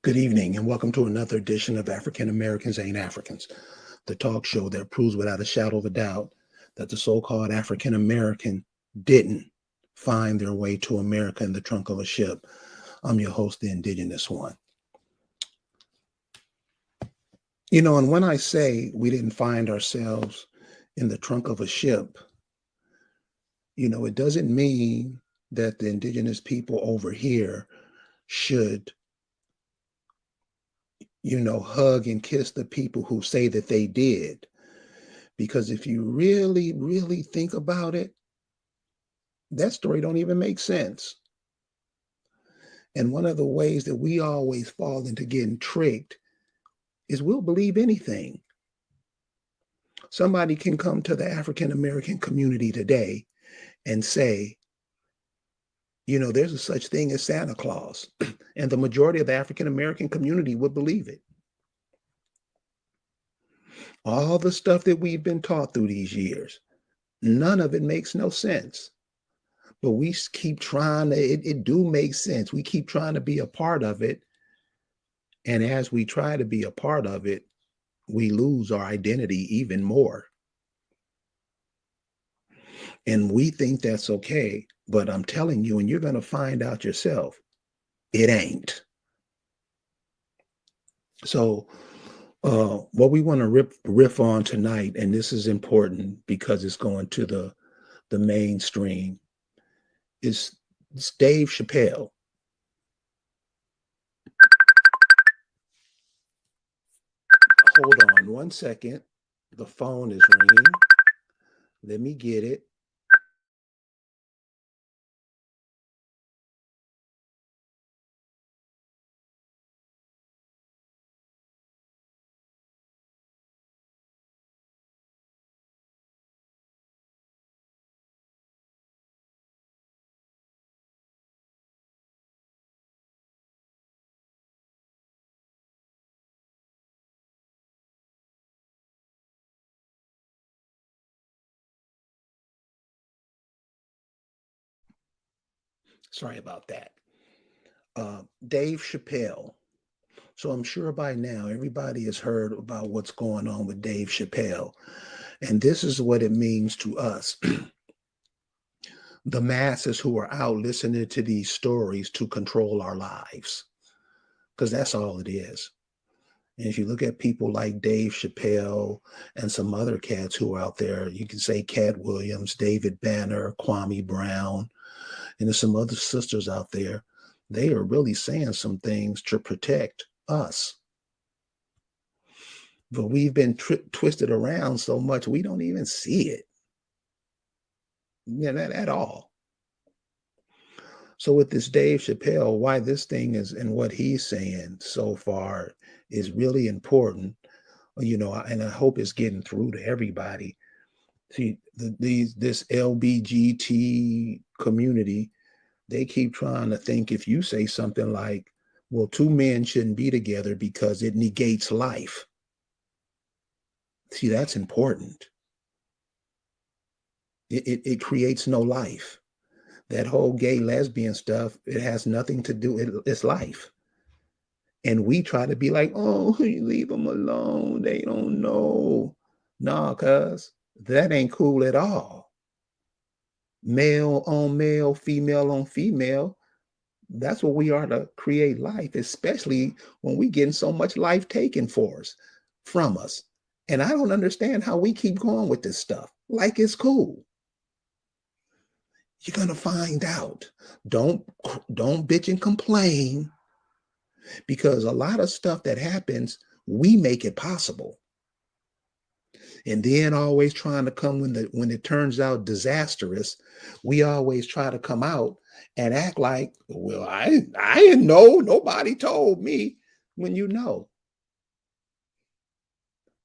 Good evening, and welcome to another edition of African Americans Ain't Africans, the talk show that proves without a shadow of a doubt that the so called African American didn't find their way to America in the trunk of a ship. I'm your host, the Indigenous One. And when I say we didn't find ourselves in the trunk of a ship, it doesn't mean that the Indigenous people over here should hug and kiss the people who say that they did. Because if you really, really think about it, that story don't even make sense. And one of the ways that we always fall into getting tricked is we'll believe anything. Somebody can come to the African American community today and say, there's a such thing as Santa Claus. And the majority of the African American community would believe it. All the stuff that we've been taught through these years, none of it makes no sense. But we keep trying to, it do make sense. We keep trying to be a part of it. And as we try to be a part of it, we lose our identity even more. And we think that's okay. But I'm telling you, and you're going to find out yourself, it ain't. So what we want to riff on tonight, and this is important because it's going to the mainstream, is Dave Chappelle. Hold on one second. The phone is ringing. Let me get it. Sorry about that. Dave Chappelle. So I'm sure by now everybody has heard about what's going on with Dave Chappelle. And this is what it means to us, the masses who are out listening to these stories to control our lives, because that's all it is. And if you look at people like Dave Chappelle and some other cats who are out there, you can say Cat Williams, David Banner, Kwame Brown, and there's some other sisters out there. They are really saying some things to protect us. But we've been twisted around so much, we don't even see it at all. So with this Dave Chappelle, why this thing is and what he's saying so far is really important, and I hope it's getting through to everybody. See, this LBGT community, they keep trying to think if you say something like, well, two men shouldn't be together because it negates life. See, that's important. It creates no life. That whole gay lesbian stuff, it has nothing to do, it's life. And we try to be like, oh, leave them alone. They don't know. Nah, cuz that ain't cool at all. Male on male, female on female. That's what we are to create life, especially when we getting so much life taken from us. And I don't understand how we keep going with this stuff. Like it's cool. You're gonna find out. Don't bitch and complain, because a lot of stuff that happens, we make it possible. And then always trying to come when it turns out disastrous, we always try to come out and act like, well, I didn't know, nobody told me. When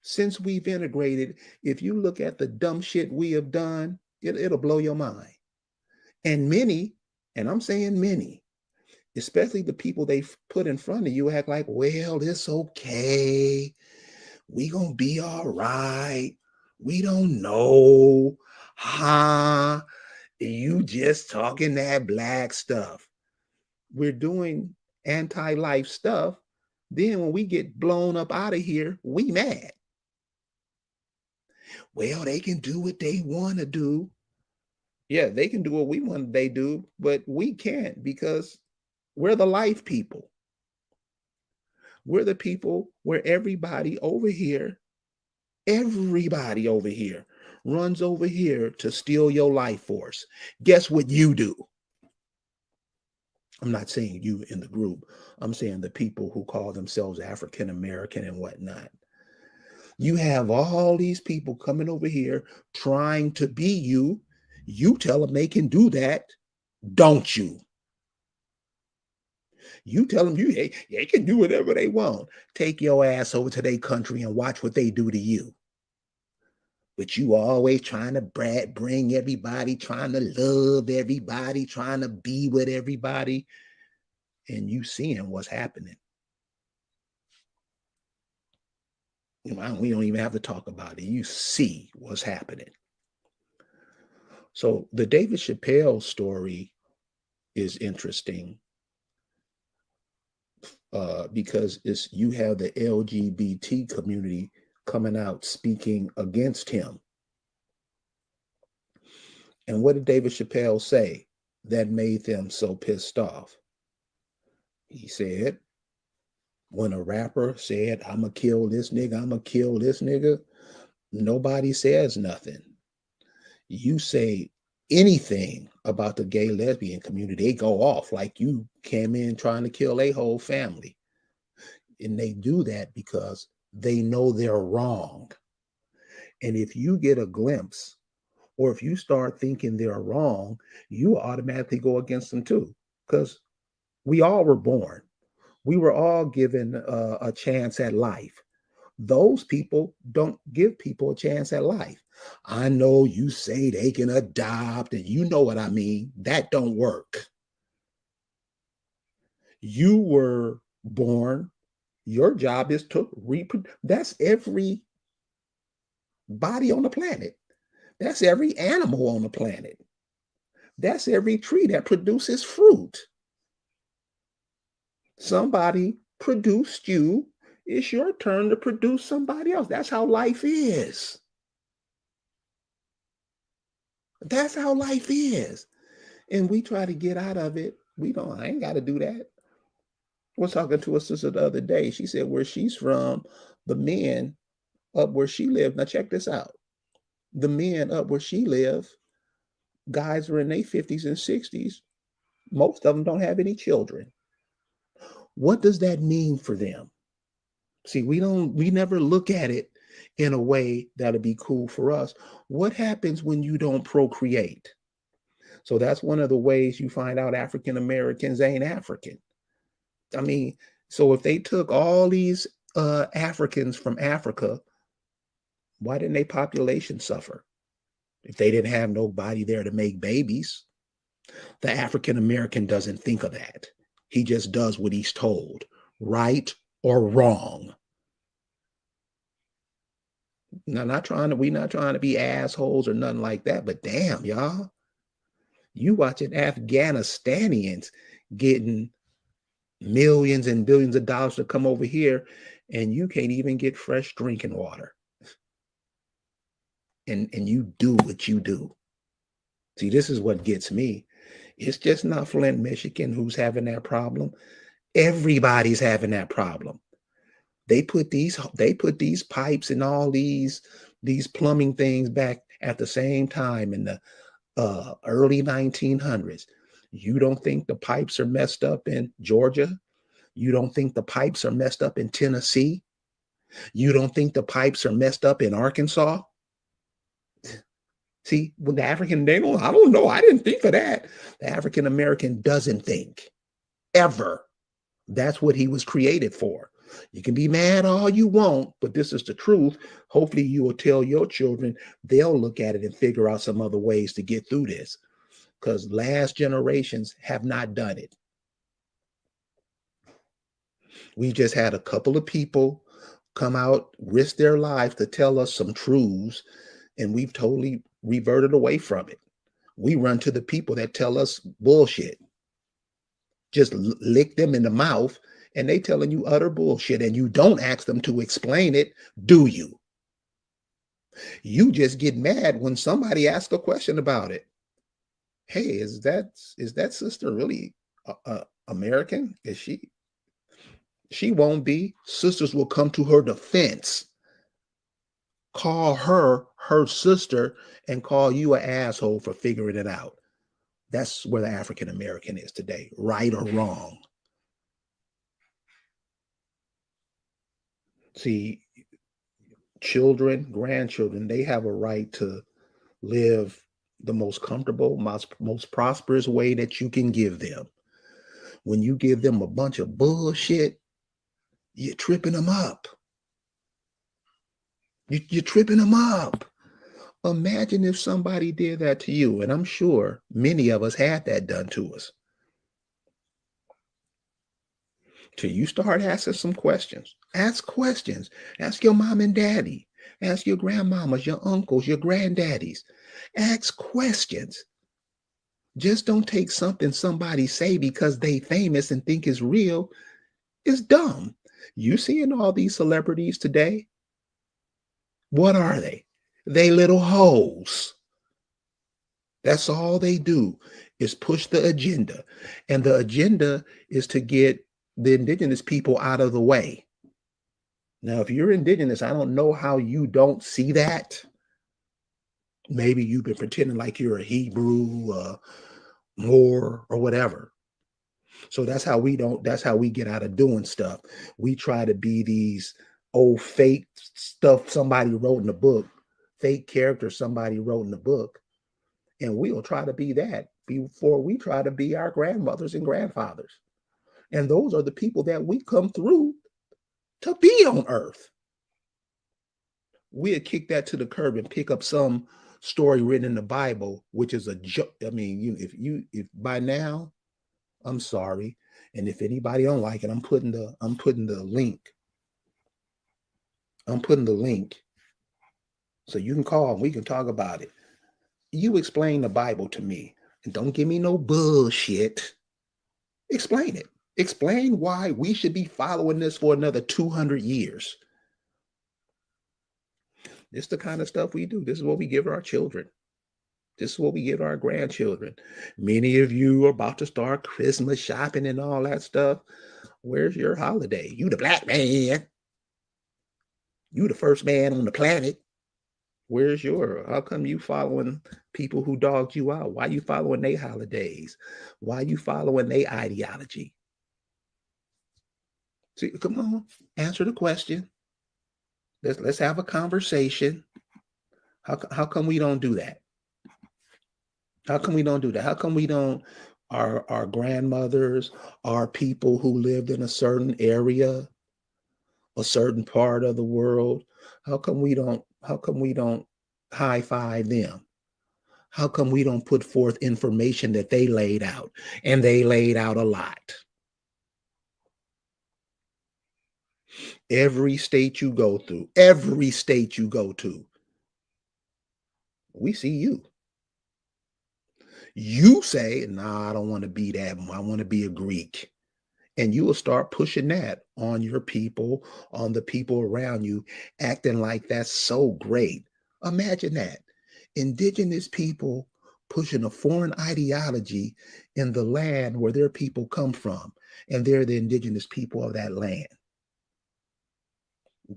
since we've integrated, if you look at the dumb shit we have done, it'll blow your mind. And many, and I'm saying many, especially the people they've put in front of you, act like, well, it's okay. We gonna be all right. We don't know. Huh? You just talking that black stuff. We're doing anti-life stuff, Then when we get blown up out of here, we mad. Well, they can do what they want to do. Yeah, they can do what we want they do, but we can't because we're the life people. We're the people where everybody over here runs over here to steal your life force. Guess what you do? I'm not saying you in the group. I'm saying the people who call themselves African American and whatnot. You have all these people coming over here trying to be you. You tell them they can do that, don't you? You tell them they can do whatever they want. Take your ass over to their country and watch what they do to you. But you always trying to bring everybody, trying to love everybody, trying to be with everybody, and you seeing what's happening. We don't even have to talk about it. You see what's happening. So the David Chappelle story is interesting because you have the LGBT community coming out speaking against him. And what did David Chappelle say that made them so pissed off? He said, when a rapper said, I'm going to kill this nigga, I'm going to kill this nigga, nobody says nothing. You say anything about the gay lesbian community, they go off like you came in trying to kill a whole family. And they do that because they know they're wrong. And if you get a glimpse, or if you start thinking they're wrong, you automatically go against them too. Because we all were born. We were all given a chance at life. Those people don't give people a chance at life. I know you say they can adopt, and you know what I mean. That don't work. You were born. Your job is to reproduce. That's every body on the planet. That's every animal on the planet. That's every tree that produces fruit. Somebody produced you. It's your turn to produce somebody else. That's how life is. That's how life is. And we try to get out of it. I ain't got to do that. I was talking to a sister the other day. She said where she's from, the men up where she lived. Now check this out. The men up where she lived, guys are in their 50s and 60s. Most of them don't have any children. What does that mean for them? See, we never look at it in a way that'll be cool for us. What happens when you don't procreate? So that's one of the ways you find out African Americans ain't African. I mean, so if they took all these Africans from Africa, why didn't their population suffer? If they didn't have nobody there to make babies. The African American doesn't think of that. He just does what he's told, right or wrong. Now, we're not trying to be assholes or nothing like that, but damn, y'all. You watching Afghanistanians getting millions and billions of dollars to come over here, and you can't even get fresh drinking water. And you do what you do. See, this is what gets me. It's just not Flint, Michigan who's having that problem. Everybody's having that problem. They put these pipes and all these plumbing things back at the same time in the early 1900s. You don't think the pipes are messed up in Georgia? You don't think the pipes are messed up in Tennessee? You don't think the pipes are messed up in Arkansas? See, when the African, I don't know. I didn't think of that. The African American doesn't think ever. That's what he was created for. You can be mad all you want, but this is the truth. Hopefully you will tell your children, they'll look at it and figure out some other ways to get through this, because last generations have not done it. We just had a couple of people come out, risk their lives to tell us some truths, and we've totally reverted away from it. We run to the people that tell us bullshit. Just lick them in the mouth and they telling you utter bullshit, and you don't ask them to explain it, do you? You just get mad when somebody asks a question about it. Hey, is that sister really American? Is she? She won't be. Sisters will come to her defense, call her sister, and call you an asshole for figuring it out. That's where the African American is today, right or wrong. See, children, grandchildren, they have a right to live the most comfortable, most prosperous way that you can give them. When you give them a bunch of bullshit, you're tripping them up. You're tripping them up. Imagine if somebody did that to you, and I'm sure many of us had that done to us. Till you start asking some questions. Ask questions. Ask your mom and daddy. Ask your grandmamas, your uncles, your granddaddies. Ask questions. Just don't take something somebody say because they famous and think it's real. It's dumb. You seeing all these celebrities today? What are they? They little hoes. That's all they do is push the agenda. And the agenda is to get the indigenous people out of the way. Now, if you're indigenous, I don't know how you don't see that. Maybe you've been pretending like you're a Hebrew, Moor, or whatever. So that's how we get out of doing stuff. We try to be these old fake stuff somebody wrote in the book, fake characters somebody wrote in the book. And we'll try to be that before we try to be our grandmothers and grandfathers. And those are the people that we come through to be on earth. We'll kick that to the curb and pick up some story written in the Bible, which is a joke. I mean, if by now, I'm sorry. And if anybody don't like it, I'm putting the link. I'm putting the link so you can call and we can talk about it. You explain the Bible to me and don't give me no bullshit. Explain it. Explain why we should be following this for another 200 years. This is the kind of stuff we do. This is what we give our children. This is what we give our grandchildren. Many of you are about to start Christmas shopping and all that stuff. Where's your holiday? You the black man. You the first man on the planet. Where's your? How come you following people who dogged you out? Why you following their holidays? Why you following their ideology? See, come on, answer the question. Let's have a conversation. How come we don't do that? How come we don't do that? How come we don't? Our grandmothers, our people who lived in a certain area, a certain part of the world. How come we don't? How come we don't high five them? How come we don't put forth information that they laid out? And they laid out a lot. Every state you go through, every state you go to, we see you. You say, nah, I don't want to be that. I want to be a Greek. And you will start pushing that on your people, on the people around you, acting like that's so great. Imagine that. Indigenous people pushing a foreign ideology in the land where their people come from, and they're the indigenous people of that land.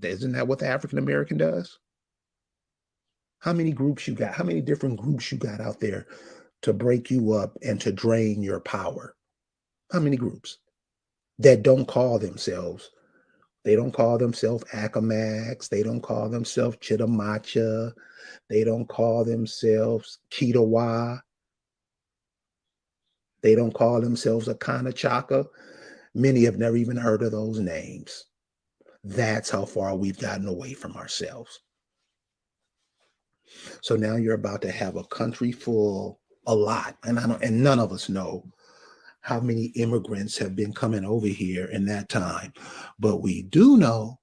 Isn't that what the African American does? How many groups you got? How many different groups you got out there to break you up and to drain your power? How many groups that don't call themselves? They don't call themselves Acamax. They don't call themselves Chitamacha. They don't call themselves Kitawa. They don't call themselves Akana Chaka. Many have never even heard of those names. That's how far we've gotten away from ourselves. So now you're about to have a country full, a lot, and none of us know how many immigrants have been coming over here in that time. But we do know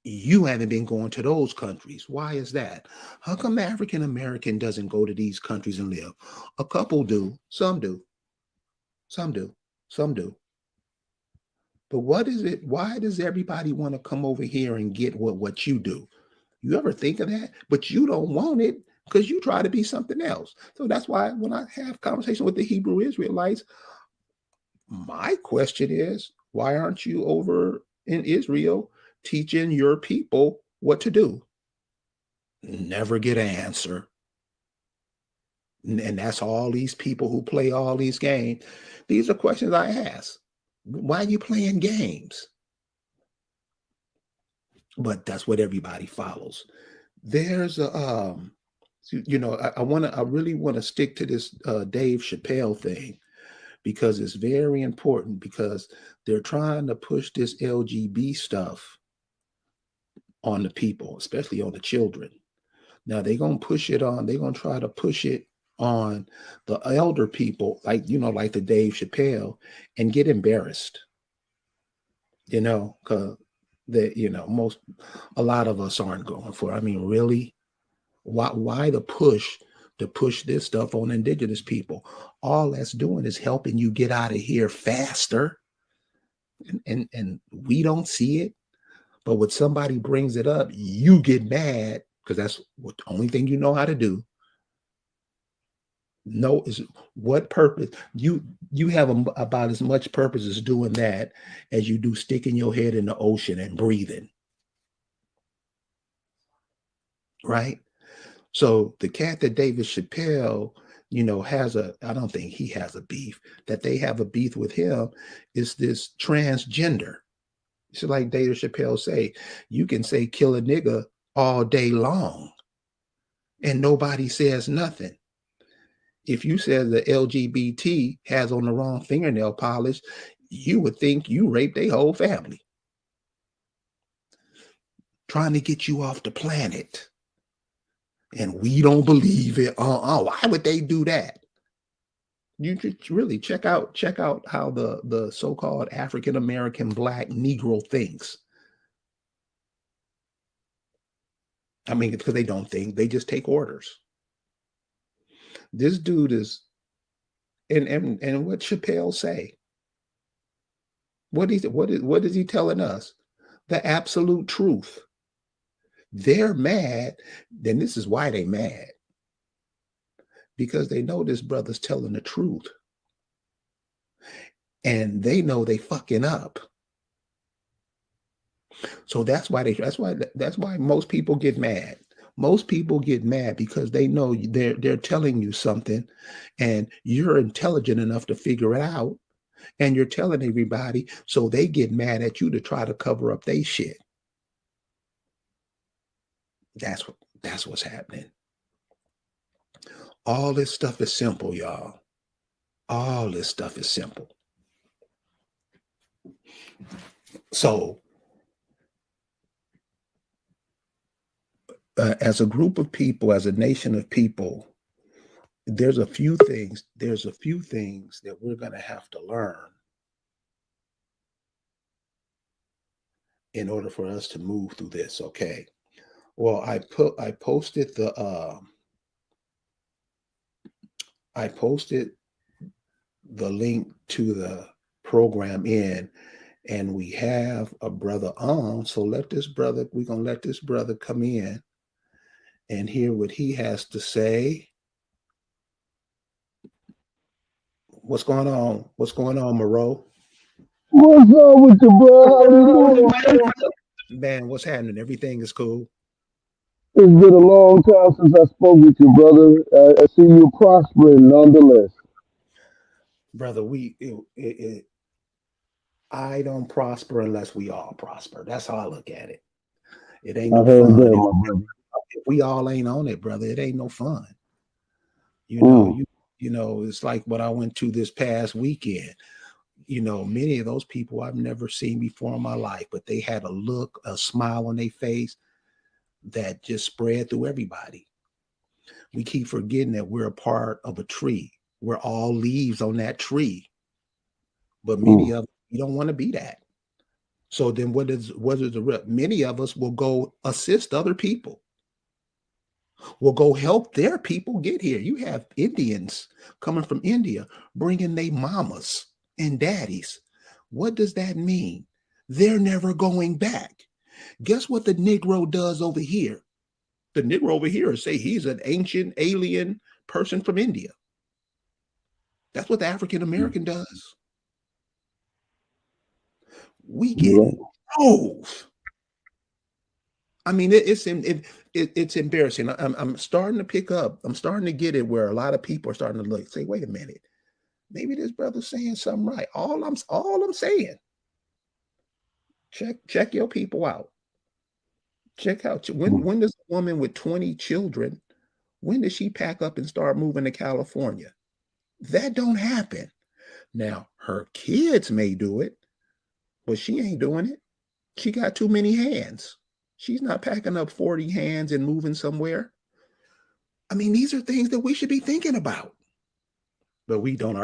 you haven't been going to those countries. Why is that? How come African American doesn't go to these countries and live? A couple do, some do, some do, some do. But what is it? Why does everybody want to come over here and get what you do? You ever think of that? But you don't want it because you try to be something else. So that's why when I have conversation with the Hebrew Israelites, my question is, why aren't you over in Israel teaching your people what to do? Never get an answer. And that's all these people who play all these games. These are questions I ask. Why are you playing games? But that's what everybody follows. There's a I really want to stick to this Dave Chappelle thing because it's very important because they're trying to push this LGBT stuff on the people, especially on the children. Now they're gonna they're gonna try to push it on the elder people, like the Dave Chappelle, and get embarrassed, because a lot of us aren't going for it. I mean, really, why the push to push this stuff on indigenous people? All that's doing is helping you get out of here faster. And we don't see it. But when somebody brings it up, you get mad because that's the only thing you know how to do. No, is what purpose you have about as much purpose as doing that as you do sticking your head in the ocean and breathing. Right? So the cat that David Chappelle, I don't think he has a beef, that they have a beef with him is this transgender. It's like David Chappelle say, you can say kill a nigga all day long and nobody says nothing. If you said the LGBT has on the wrong fingernail polish, you would think you raped their whole family. Trying to get you off the planet. And we don't believe it. Why would they do that? You just really check out how the so-called African American Black Negro thinks. I mean, because they don't think, they just take orders. This dude is, and what Chappelle say? What is he telling us? The absolute truth. They're mad. Then this is why they mad. Because they know this brother's telling the truth. And they know they fucking up. So that's why most people get mad. Most people get mad because they know they're telling you something and you're intelligent enough to figure it out. And you're telling everybody, so they get mad at you to try to cover up their shit. That's what's happening. All this stuff is simple, y'all. All this stuff is simple. So, as a group of people, as a nation of people, there's a few things that we're going to have to learn in order for us to move through this. Okay. Well, I posted the link to the program in, and we have a brother on. So we're gonna let this brother come in and hear what he has to say. What's going on? What's going on, Moreau? What's up with you, bro? How you doing, man? Man, what's happening? Everything is cool. It's been a long time since I spoke with you, brother. I see you prospering nonetheless. Brother, I don't prosper unless we all prosper. That's how I look at it. It ain't I no heard fun. that, my brother. If we all ain't on it, brother, it ain't no fun. Mm. It's like what I went to this past weekend. Many of those people I've never seen before in my life, but they had a smile on their face that just spread through everybody. We keep forgetting that we're a part of a tree. We're all leaves on that tree. But many of you don't want to be that. So then what is the rep? Many of us will go assist other people. Will go help their people get here. You have Indians coming from India, bringing their mamas and daddies. What does that mean? They're never going back. Guess what the Negro does over here? The Negro over here say he's an ancient alien person from India. That's what the African American does. We get Right. drove. I mean, it's embarrassing. I'm starting to pick up. I'm starting to get it where a lot of people are starting to look, say, wait a minute, maybe this brother's saying something right. All I'm saying, check your people out. Check out when does a woman with 20 children, when does she pack up and start moving to California? That don't happen. Now, her kids may do it, but she ain't doing it. She got too many hands. She's not packing up 40 hands and moving somewhere. I mean, these are things that we should be thinking about. But we don't,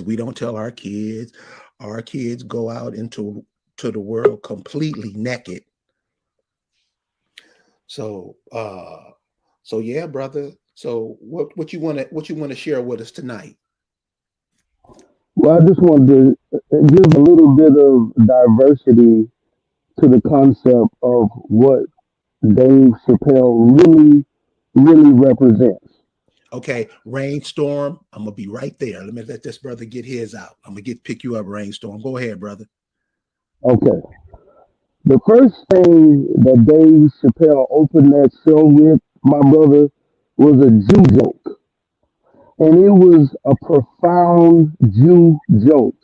we don't tell our kids. Our kids go out into the world completely naked. So yeah, brother. So what you want to share with us tonight? Well, I just wanted to give a little bit of diversity to the concept of what Dave Chappelle really represents. Okay, Rainstorm. I'm gonna be right there. Let me let this brother get his out. I'm gonna pick you up, Rainstorm. Go ahead, brother. Okay. The first thing that Dave Chappelle opened that show with, my brother, was a Jew joke. And it was a profound Jew joke.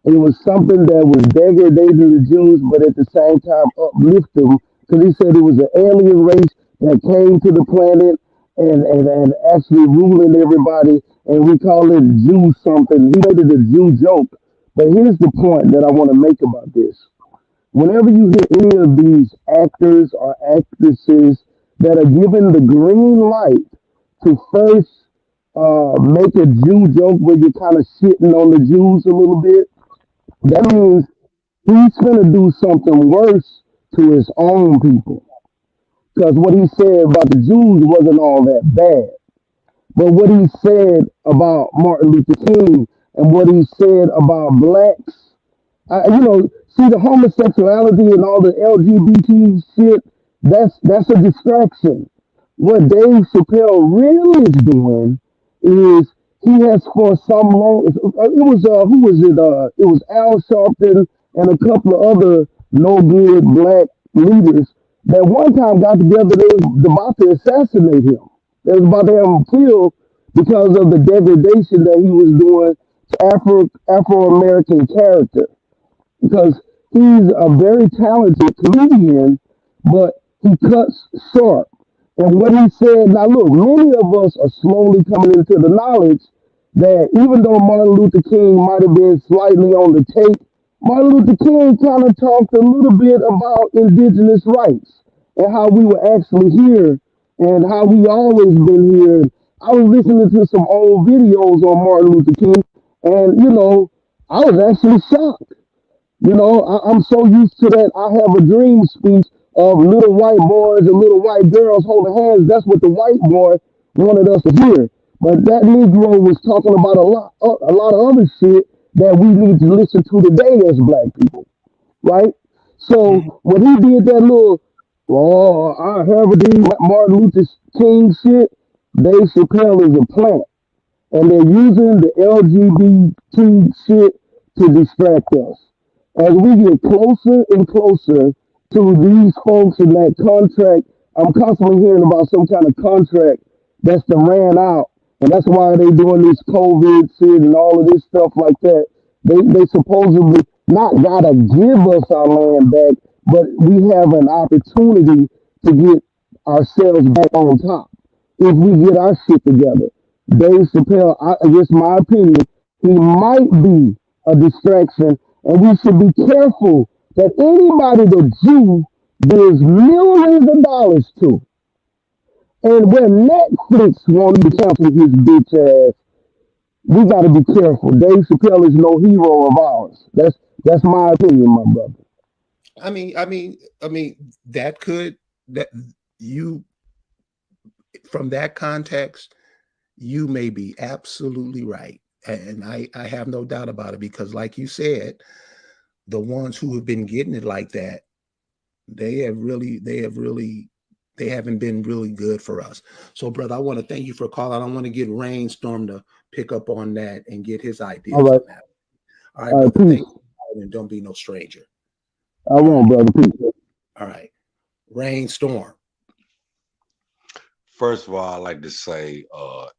It was something that was degrading the Jews, but at the same time uplift them, because he said it was an alien race that came to the planet and actually ruling everybody, and we call it Jew something. He made it a Jew joke. But here's the point that I want to make about this. Whenever you hear any of these actors or actresses that are given the green light to first make a Jew joke where you're kind of shitting on the Jews a little bit, that means he's going to do something worse to his own people. Because what he said about the Jews wasn't all that bad. But what he said about Martin Luther King and what he said about blacks, see the homosexuality and all the LGBT shit, that's a distraction. What Dave Chappelle really is doing is he has for some long it was who was it? It was Al Sharpton and a couple of other no good black leaders that one time got together. They was about to assassinate him. They was about to have him killed because of the degradation that he was doing to Afro American character, because he's a very talented comedian, but he cuts short. And what he said, now look, many of us are slowly coming into the knowledge that even though Martin Luther King might have been slightly on the take, Martin Luther King kind of talked a little bit about indigenous rights and how we were actually here and how we always been here. I was listening to some old videos on Martin Luther King, and I was actually shocked. I'm so used to that I have a dream speech of little white boys and little white girls holding hands. That's what the white boy wanted us to hear. But that Negro was talking about a lot of other shit that we need to listen to today as black people, right? Mm-hmm. So when he did that little, oh, I have a dream, Martin Luther King shit, Dave Chappelle is a plant. And they're using the LGBT shit to distract us. As we get closer and closer to these folks in that contract, I'm constantly hearing about some kind of contract that's done ran out. And that's why they doing this COVID shit and all of this stuff like that. They supposedly not gotta give us our land back, but we have an opportunity to get ourselves back on top if we get our shit together. Dave Chappelle, I guess my opinion, he might be a distraction, and we should be careful that anybody that Jew gives millions of dollars to, and when Netflix won't even cancel his bitch ass, we got to be careful. Dave Chappelle is no hero of ours. That's my opinion, my brother. That could that you from that context, you may be absolutely right. And I have no doubt about it because, like you said, the ones who have been getting it like that, they haven't been really good for us. So, brother, I want to thank you for calling. I want to get Rainstorm to pick up on that and get his All ideas right. on that. All right, All right. brother. Thank Peace. you, and don't be no stranger. I All won't, right, brother. Peace. all right. Rainstorm. First of all, I'd like to say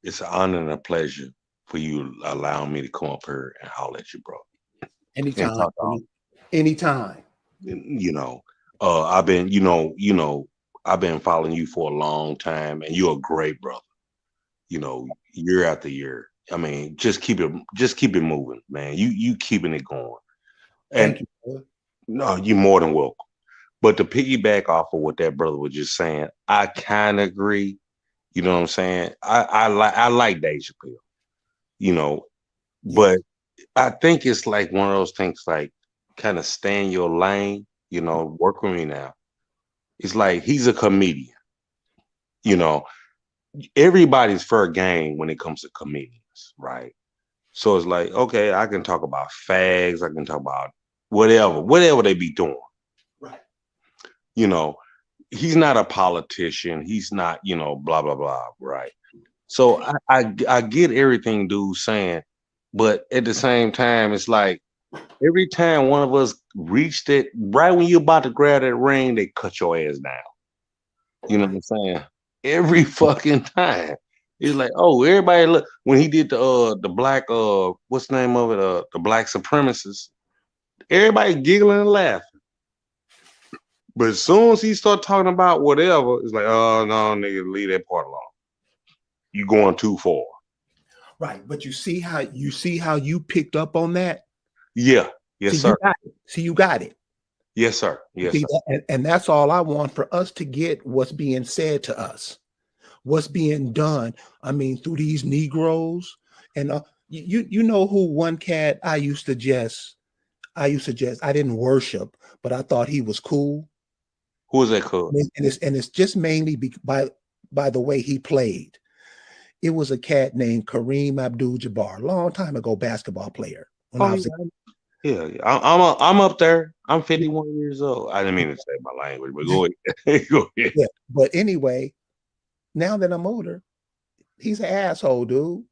it's an honor and a pleasure for you allowing me to come up here and holler at you, bro, and Anytime, talk to all. anytime. You know, I've been following you for a long time, and you're a great brother. Year after year. I mean, just keep it moving, man. You keeping it going, Thank and you, brother. no, you're more than welcome. But to piggyback off of what that brother was just saying, I kind of agree. You know what I'm saying? I like Dave Chappelle. You know, Yeah, but I think it's like one of those things like kind of stay in your lane, work with me now. It's like he's a comedian, you know. Everybody's fair game when it comes to comedians, right? So it's like, okay, I can talk about fags, I can talk about whatever they be doing. right. You know, he's not a politician, he's not, blah blah blah, right? So I get everything dude's saying, but at the same time, it's like every time one of us reached it, right when you're about to grab that ring, they cut your ass down. You know what Right. I'm saying? Every fucking time. It's like, oh, everybody look when he did the black what's the name of it? The black supremacists. Everybody giggling and laughing. But as soon as he start talking about whatever, it's like, oh no, nigga, leave that part alone. You going too far. Right. But you see how you picked up on that? Yeah. See, Yes, you sir. got it. See, you got it. Yes, sir. Yes, See sir. that, and that's all I want for us to get what's being said to us, what's being done. I mean, through these Negroes, and you know who one cat I didn't worship, but I thought he was cool, Who was that cuz? and it's just mainly by the way he played. It was a cat named Kareem Abdul-Jabbar, long time ago, basketball player. When Oh I yeah. was a Yeah. I'm up there. I'm 51 years old. I didn't mean to say my language, but go ahead. Go ahead. yeah, but anyway, now that I'm older, he's an asshole, dude.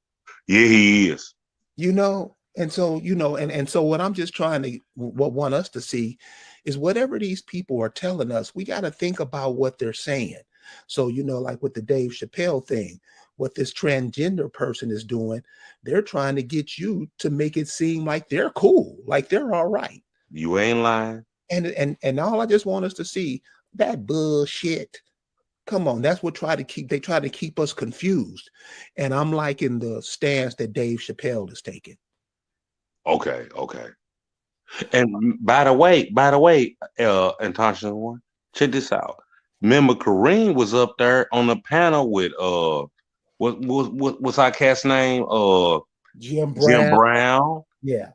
Yeah, he is. And so and so what I'm just trying to what want us to see is whatever these people are telling us, we got to think about what they're saying. So like with the Dave Chappelle thing, what this transgender person is doing, they're trying to get you to make it seem like they're cool, like they're all right. You ain't lying. And all I just want us to see that bullshit. Come on, that's what they try to keep us confused. And I'm liking the stance that Dave Chappelle is taking. Okay, okay. And by the way, Antasha, one, check this out. Remember, Kareem was up there on the panel with what's our cat's name? Jim Jim Brown. Brown. Yeah.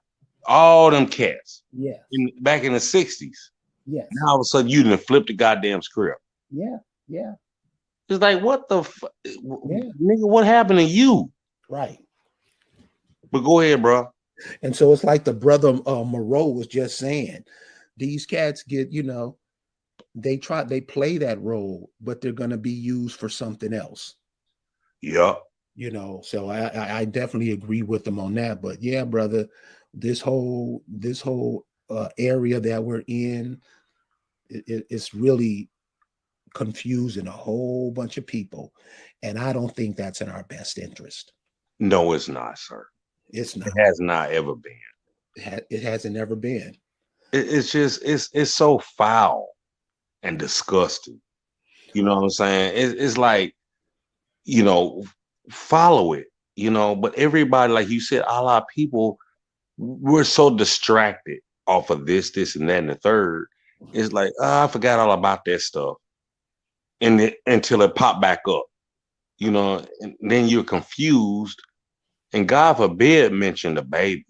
All them cats Yes. back in the '60s. Yes. Now all of a sudden you done flipped the goddamn script. Yeah. Yeah. It's like what the Yeah. nigga? What happened to you? Right. But go ahead, bro. And so it's like the brother Moreau was just saying, these cats get, they play that role, but they're gonna be used for something else. Yup. So I definitely agree with them on that. But yeah, brother, this whole area that we're in, it's really confusing a whole bunch of people, and I don't think that's in our best interest. No, it's not, sir. It's It not. has not ever been. It hasn't ever been. It's just it's so foul and disgusting. You know what I'm saying? It's like, you know, follow it, but everybody, like you said, a lot of people, we're so distracted off of this, and that, and the third. It's like, I forgot all about that stuff. Until it popped back up, and then you're confused. And God forbid mention the babies.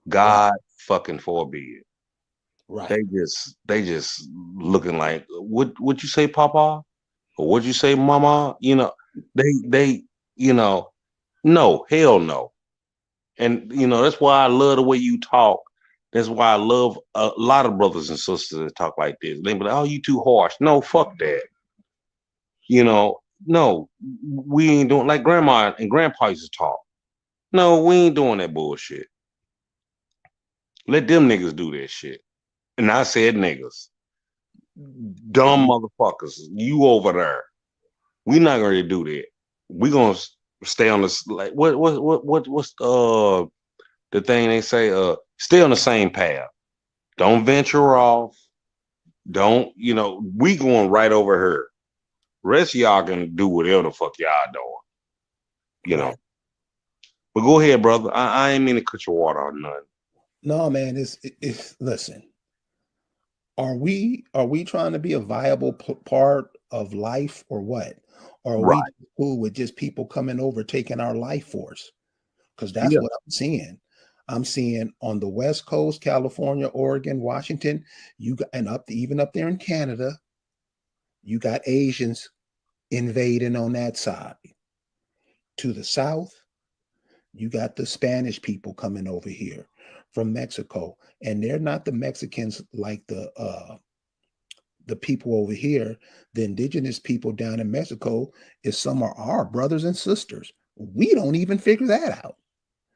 Right. God fucking forbid. Right. They just looking like what you say, Papa? Or what you say, Mama? They no, hell no. And that's why I love the way you talk, That's why I love a lot of brothers and sisters that talk like this. They be like, "Oh, you too harsh." No, fuck that. No, we ain't doing like grandma and grandpa used to talk. No, we ain't doing that bullshit. Let them niggas do that shit. And I said niggas. Dumb motherfuckers. You over there. We not gonna do that. We gonna stay on this like what's the thing they say? Stay on the same path. Don't venture off. Don't, we going right over here. Rest of y'all can do whatever the fuck y'all doing. Right. But go ahead, brother. I ain't mean to cut your water or nothing. No, man, it's listen. Are we trying to be a viable part of life or what? Or are we Right. cool with just people coming over taking our life force? Because that's Yeah. what I'm seeing. I'm seeing on the West Coast, California, Oregon, Washington, and even up there in Canada, you got Asians invading on that side. To the south, you got the Spanish people coming over here from Mexico, and they're not the Mexicans like the people over here. The indigenous people down in Mexico is some of our brothers and sisters. We don't even figure that out.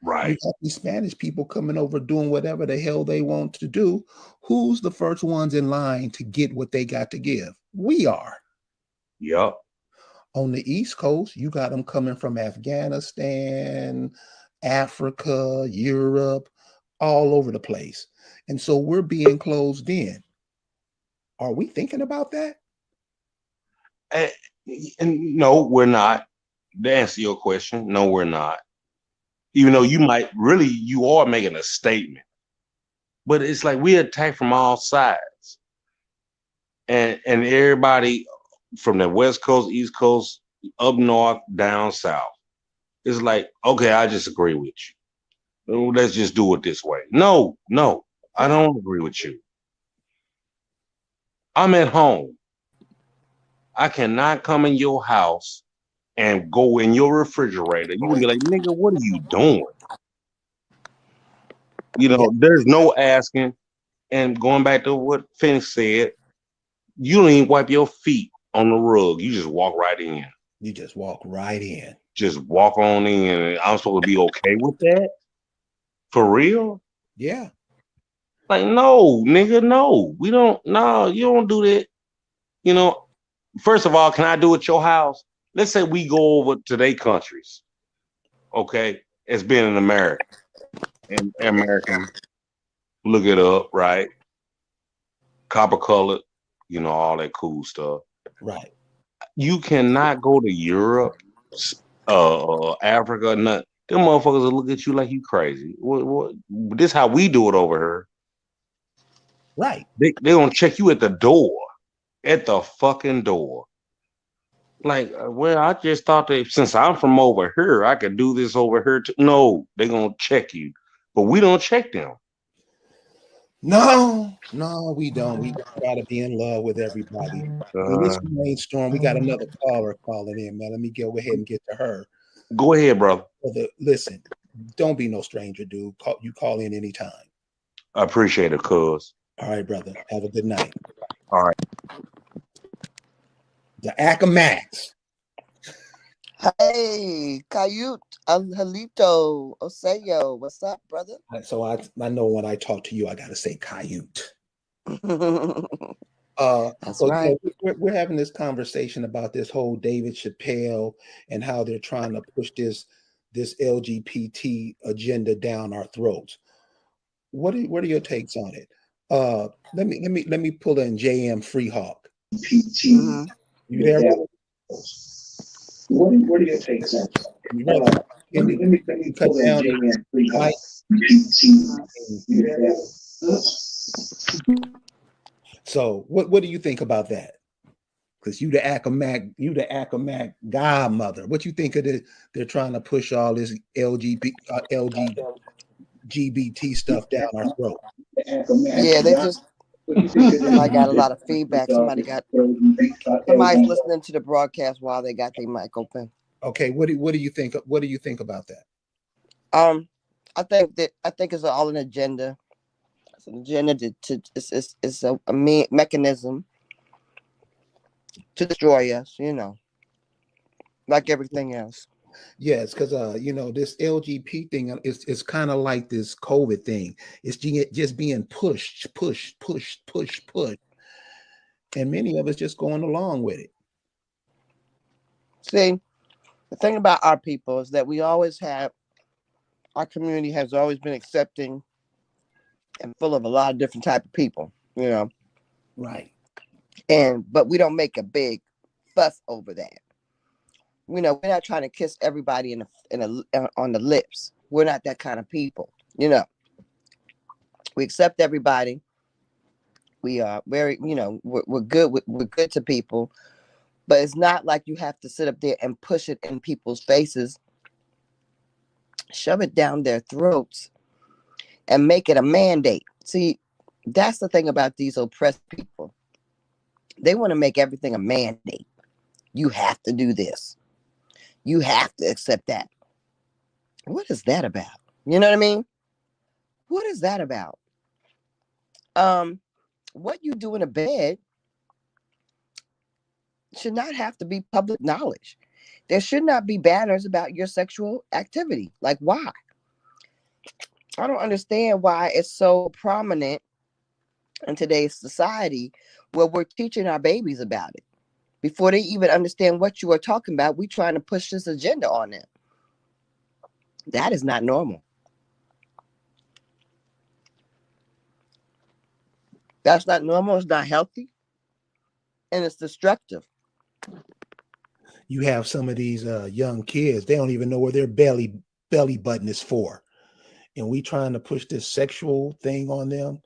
You Right. got these Spanish people coming over doing whatever the hell they want to do. Who's the first ones in line to get what they got to give? We are. Yep. On the East Coast, you got them coming from Afghanistan, Africa, Europe, all over the place. And so we're being closed in. Are we thinking about that? And no, we're not. To answer your question, no, we're not. Even though you are making a statement, but it's like we attack from all sides, and everybody from the West Coast, East Coast, up north, down south. It's like, okay, I just agree with you. Let's just do it this way. No, I don't agree with you. I'm at home. I cannot come in your house and go in your refrigerator. You gonna be like, nigga, what are you doing? There's no asking. And going back to what Phoenix said, you don't even wipe your feet on the rug. You just walk right in. You just walk right in. Just walk on in. And I'm supposed to be okay with that? For real? Yeah. Like, no, nigga, no. We don't, no, you don't do that. First of all, can I do it at your house? Let's say we go over to their countries, okay? It's been in America. And American, look it up, right? Copper colored, all that cool stuff. Right. You cannot go to Europe, Africa, nothing. Them motherfuckers will look at you like you crazy. What? This how we do it over here. Right. They gonna check you at the door, at the fucking door. Like, well, I just thought that since I'm from over here, I could do this over here too. No, they gonna check you, but we don't check them. No, we don't. We try to be in love with everybody. In this brainstorm, we got another caller calling in, man. Let me go ahead and get to her. Go ahead, brother. Listen, don't be no stranger, dude. You call in anytime. I appreciate it, cuz. All right, brother. Have a good night. All right. The Acamax. Hey, Kayut, Halito, Oseyo, what's up, brother? So I know when I talk to you, I got to say Kayut. That's so right. We're having this conversation about this whole David Chappelle and how they're trying to push this LGBT agenda down our throats. What are your takes on it? Let me pull in JM Freehawk. Mm-hmm. You there? What are your takes on it? Let me cut pull in down JM Freehawk. So what do you think about that? Because you the Acamac godmother. What you think of they're trying to push all this LGBT stuff down our throat? Yeah, they just I got a lot of feedback. Somebody's listening to the broadcast while they got their mic open. Okay, what do you think? What do you think about that? I think it's all an agenda. It's an agenda it's a mechanism to destroy us, like everything else. Yes, because this LGP thing is kind of like this COVID thing. It's just being pushed, pushed, and many of us just going along with it. See, the thing about our people is that our community has always been accepting and full of a lot of different type of people, Right. but we don't make a big fuss over that. We're not trying to kiss everybody on the lips. We're not that kind of people. We accept everybody. We are very, we're good. We're good to people, but it's not like you have to sit up there and push it in people's faces, shove it down their throats, and make it a mandate. See, that's the thing about these oppressed people. They want to make everything a mandate. You have to do this. You have to accept that. What is that about? You know what I mean? What is that about? What you do in a bed should not have to be public knowledge. There should not be banners about your sexual activity. Like, why? I don't understand why it's so prominent in today's society where we're teaching our babies about it. Before they even understand what you are talking about, we trying to push this agenda on them. That is not normal. That's not normal. It's not healthy. And it's destructive. You have some of these young kids, they don't even know where their belly button is for. And we trying to push this sexual thing on them.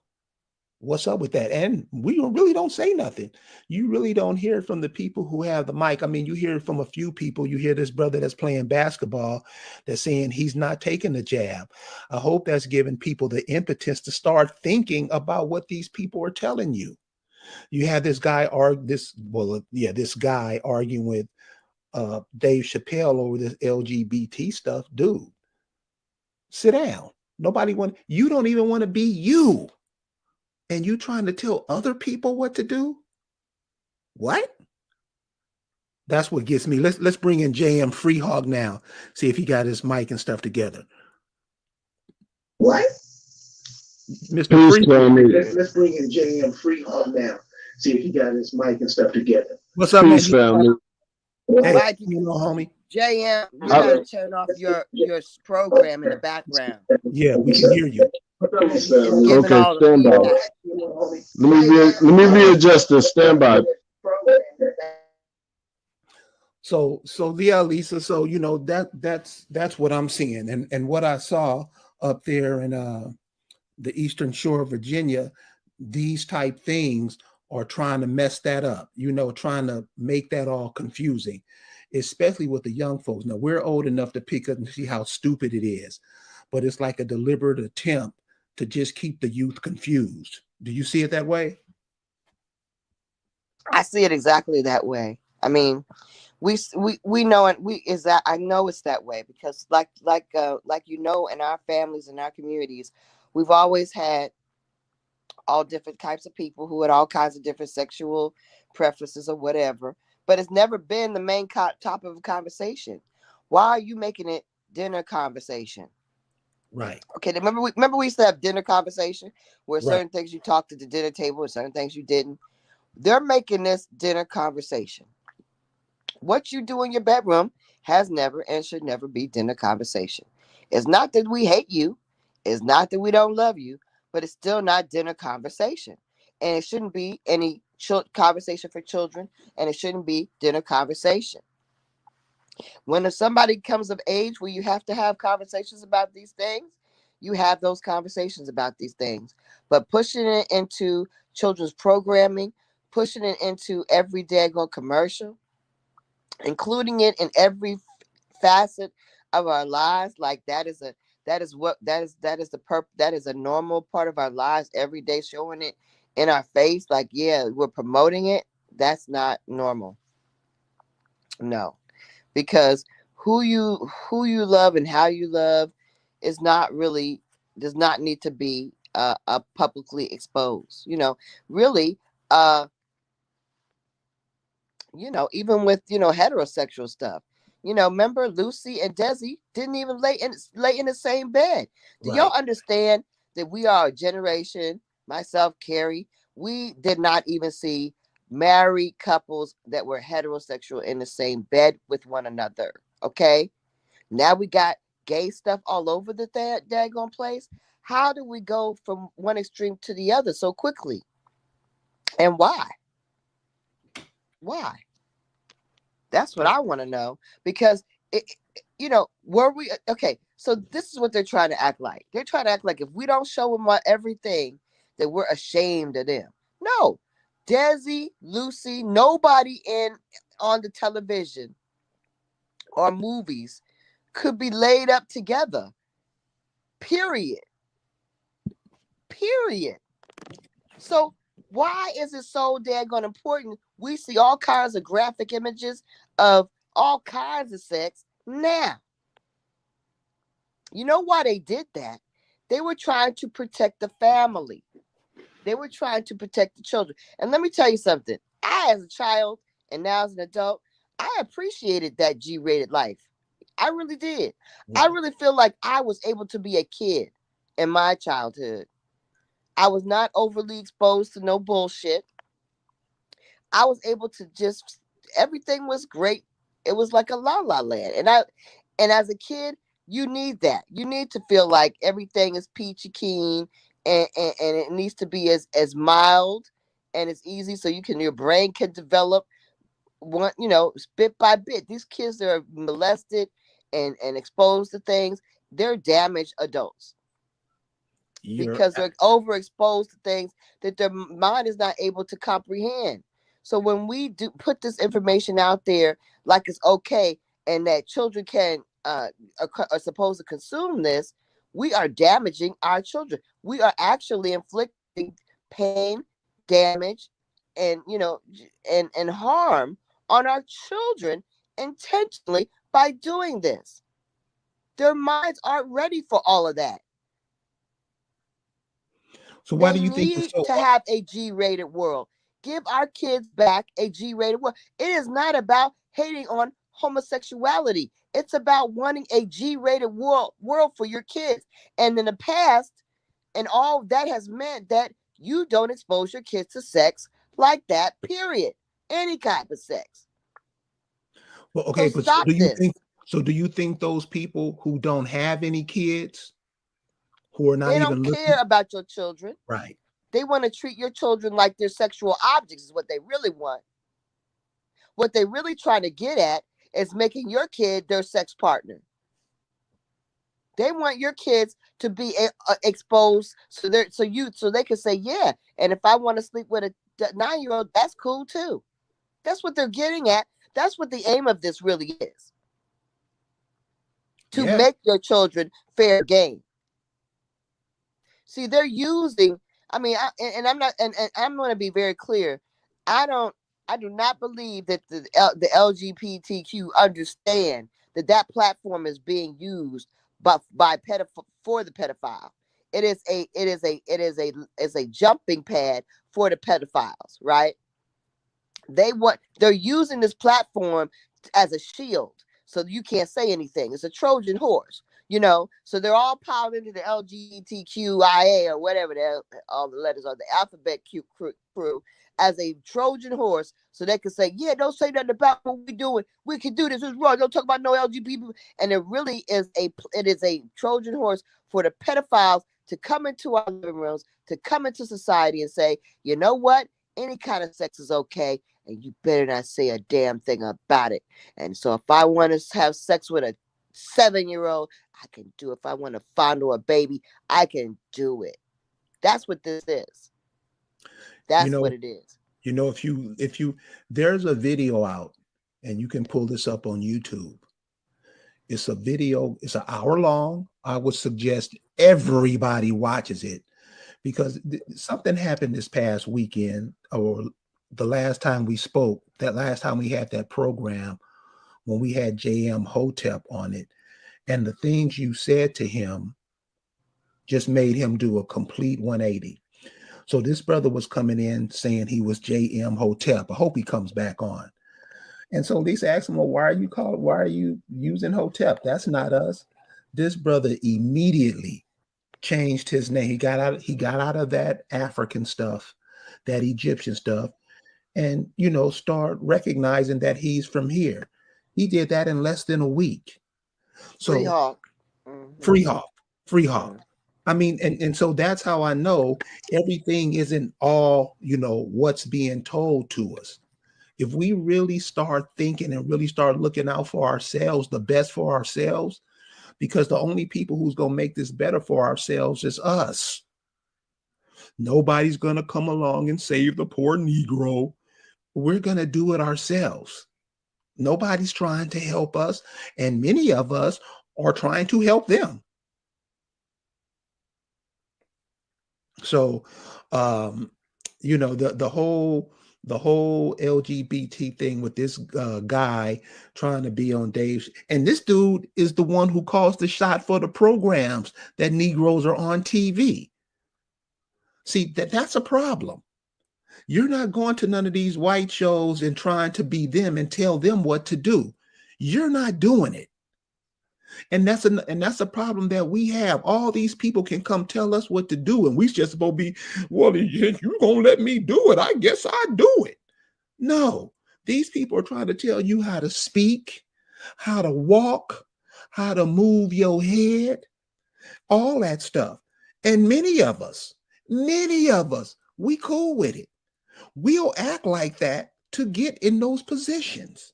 What's up with that? And we really don't say nothing. You really don't hear it from the people who have the mic. I mean, you hear it from a few people. You hear this brother that's playing basketball that's saying he's not taking the jab. I hope that's giving people the impetus to start thinking about what these people are telling you. You have this guy this guy arguing with Dave Chappelle over this LGBT stuff. Dude, sit down. You don't even want to be you. And you trying to tell other people what to do? What? That's what gets me. Let's bring in JM Freehog now. See if he got his mic and stuff together. What? Mr. Freehog. Let's bring in JM Freehog now. See if he got his mic and stuff together. What's up, man? Family. Hey, Mike, homie. JM, you gotta turn off your program in the background. Yeah, we can hear you. Okay, stand by. Let me readjust this. Stand by. So yeah, Lisa. So that's what I'm seeing, and what I saw up there in the Eastern Shore of Virginia. These type things are trying to mess that up. Trying to make that all confusing, especially with the young folks. Now we're old enough to pick up and see how stupid it is, but it's like a deliberate attempt to just keep the youth confused. Do you see it that way? I see it exactly that way. I mean, we know it. I know it's that way because like in our families and our communities, we've always had all different types of people who had all kinds of different sexual preferences or whatever, but it's never been the main topic of conversation. Why are you making it dinner conversation? Right. Okay. Remember we used to have dinner conversation where certain things you talked at the dinner table and certain things you didn't. They're making this dinner conversation. What you do in your bedroom has never and should never be dinner conversation. It's not that we hate you. It's not that we don't love you, but it's still not dinner conversation. And it shouldn't be any conversation for children, and it shouldn't be dinner conversation. When somebody comes of age where you have to have conversations about these things, you have those conversations about these things. But pushing it into children's programming, pushing it into every daggone commercial, including it in every facet of our lives, like that is a normal part of our lives every day, showing it in our face, like, yeah, we're promoting it. That's not normal. No. Because who you love and how you love does not need to be publicly exposed. Really, even with heterosexual stuff. Remember Lucy and Desi didn't even lay in the same bed. Do y'all Right. understand that we are a generation, myself, Carrie, we did not even see married couples that were heterosexual in the same bed with one another. Okay. Now we got gay stuff all over the daggone place. How do we go from one extreme to the other so quickly? And why? Why? That's what I want to know, because were we okay? So this is what they're trying to act like. They're trying to act like if we don't show them everything, that we're ashamed of them. No, Desi, Lucy, nobody on the television or movies could be laid up together. Period. Period. So why is it so daggone important? We see all kinds of graphic images of all kinds of sex now. You know why they did that? They were trying to protect the family. They were trying to protect the children. And let me tell you something. I, as a child, and now as an adult, I appreciated that G-rated life. I really did. I Right. really feel like I was able to be a kid in my childhood. I was not overly exposed to no bullshit. I was able to just, everything was great. It was like a la la land. And as a kid, you need that. You need to feel like everything is peachy keen, and it needs to be as mild and as easy, so your brain can develop bit by bit. These kids that are molested and exposed to things, they're damaged adults You're because they're overexposed to things that their mind is not able to comprehend. So when we do put this information out there like it's okay, and that children are supposed to consume this, we are damaging our children. We are actually inflicting pain, damage, and and harm on our children intentionally by doing this. Their minds aren't ready for all of that. so why They do you think it's need so to have a G-rated world. Give our kids back a G-rated world. It is not about hating on homosexuality. It's about wanting a G-rated world for your kids. And in the past, and all that has meant that you don't expose your kids to sex like that, period. Any kind of sex. well, So okay, but stop this. do you think those people who don't have any kids, who are not They even don't care looking about your children. right? They want to treat your children like they're sexual objects, is what they really want. What they really trying to get at is making your kid their sex partner. They want your kids to be exposed, so they can say yeah. And if I want to sleep with a 9-year-old, that's cool too. That's what they're getting at. That's what the aim of this really is. To Yeah. make your children fair game. See, they're using. I mean, and I'm not, and I'm going to be very clear. I do not believe that the LGBTQ understand that platform is being used by for the pedophile. It is a jumping pad for the pedophiles, right? They're using this platform as a shield, so you can't say anything. It's a Trojan horse, so they're all piled into the LGBTQIA or whatever all the letters are, the alphabet crew, as a Trojan horse, so they can say, yeah, don't say nothing about what we're doing, we can do this, it's wrong, don't talk about no LGBT. And it really is a Trojan horse for the pedophiles to come into our living rooms, to come into society and say, you know what, any kind of sex is okay, and you better not say a damn thing about it. And so if I want to have sex with a 7-year-old, I can do it. If I want to fondle a baby, I can do it. That's what this is. You That's know, what it is. if you there's a video out, and you can pull this up on YouTube. It's a video, it's an hour long. I would suggest everybody watches it, because something happened this past weekend, or the last time we spoke, that last time we had that program, when we had JM Hotep on it, and the things you said to him just made him do a complete 180. So this brother was coming in saying he was J.M. Hotep. I hope he comes back on. And so Lisa asked him, well, why are you using Hotep? That's not us. This brother immediately changed his name. He got out of that African stuff, that Egyptian stuff, and start recognizing that he's from here. He did that in less than a week. So Free Hawk. Mm-hmm. free hawk, free hawk. Mm-hmm. I mean, and so that's how I know everything isn't all, what's being told to us. If we really start thinking and really start looking out for ourselves, the best for ourselves, because the only people who's going to make this better for ourselves is us. Nobody's going to come along and save the poor Negro. We're going to do it ourselves. Nobody's trying to help us, and many of us are trying to help them. So, the whole LGBT thing with this guy trying to be on Dave's, and this dude is the one who calls the shot for the programs that Negroes are on TV. See, that's a problem. You're not going to none of these white shows and trying to be them and tell them what to do. You're not doing it. And that's a problem that we have. All these people can come tell us what to do, and we just supposed to be, well, you're gonna let me do it. I guess I do it. No, these people are trying to tell you how to speak, how to walk, how to move your head, all that stuff. And many of us, we cool with it. We'll act like that to get in those positions.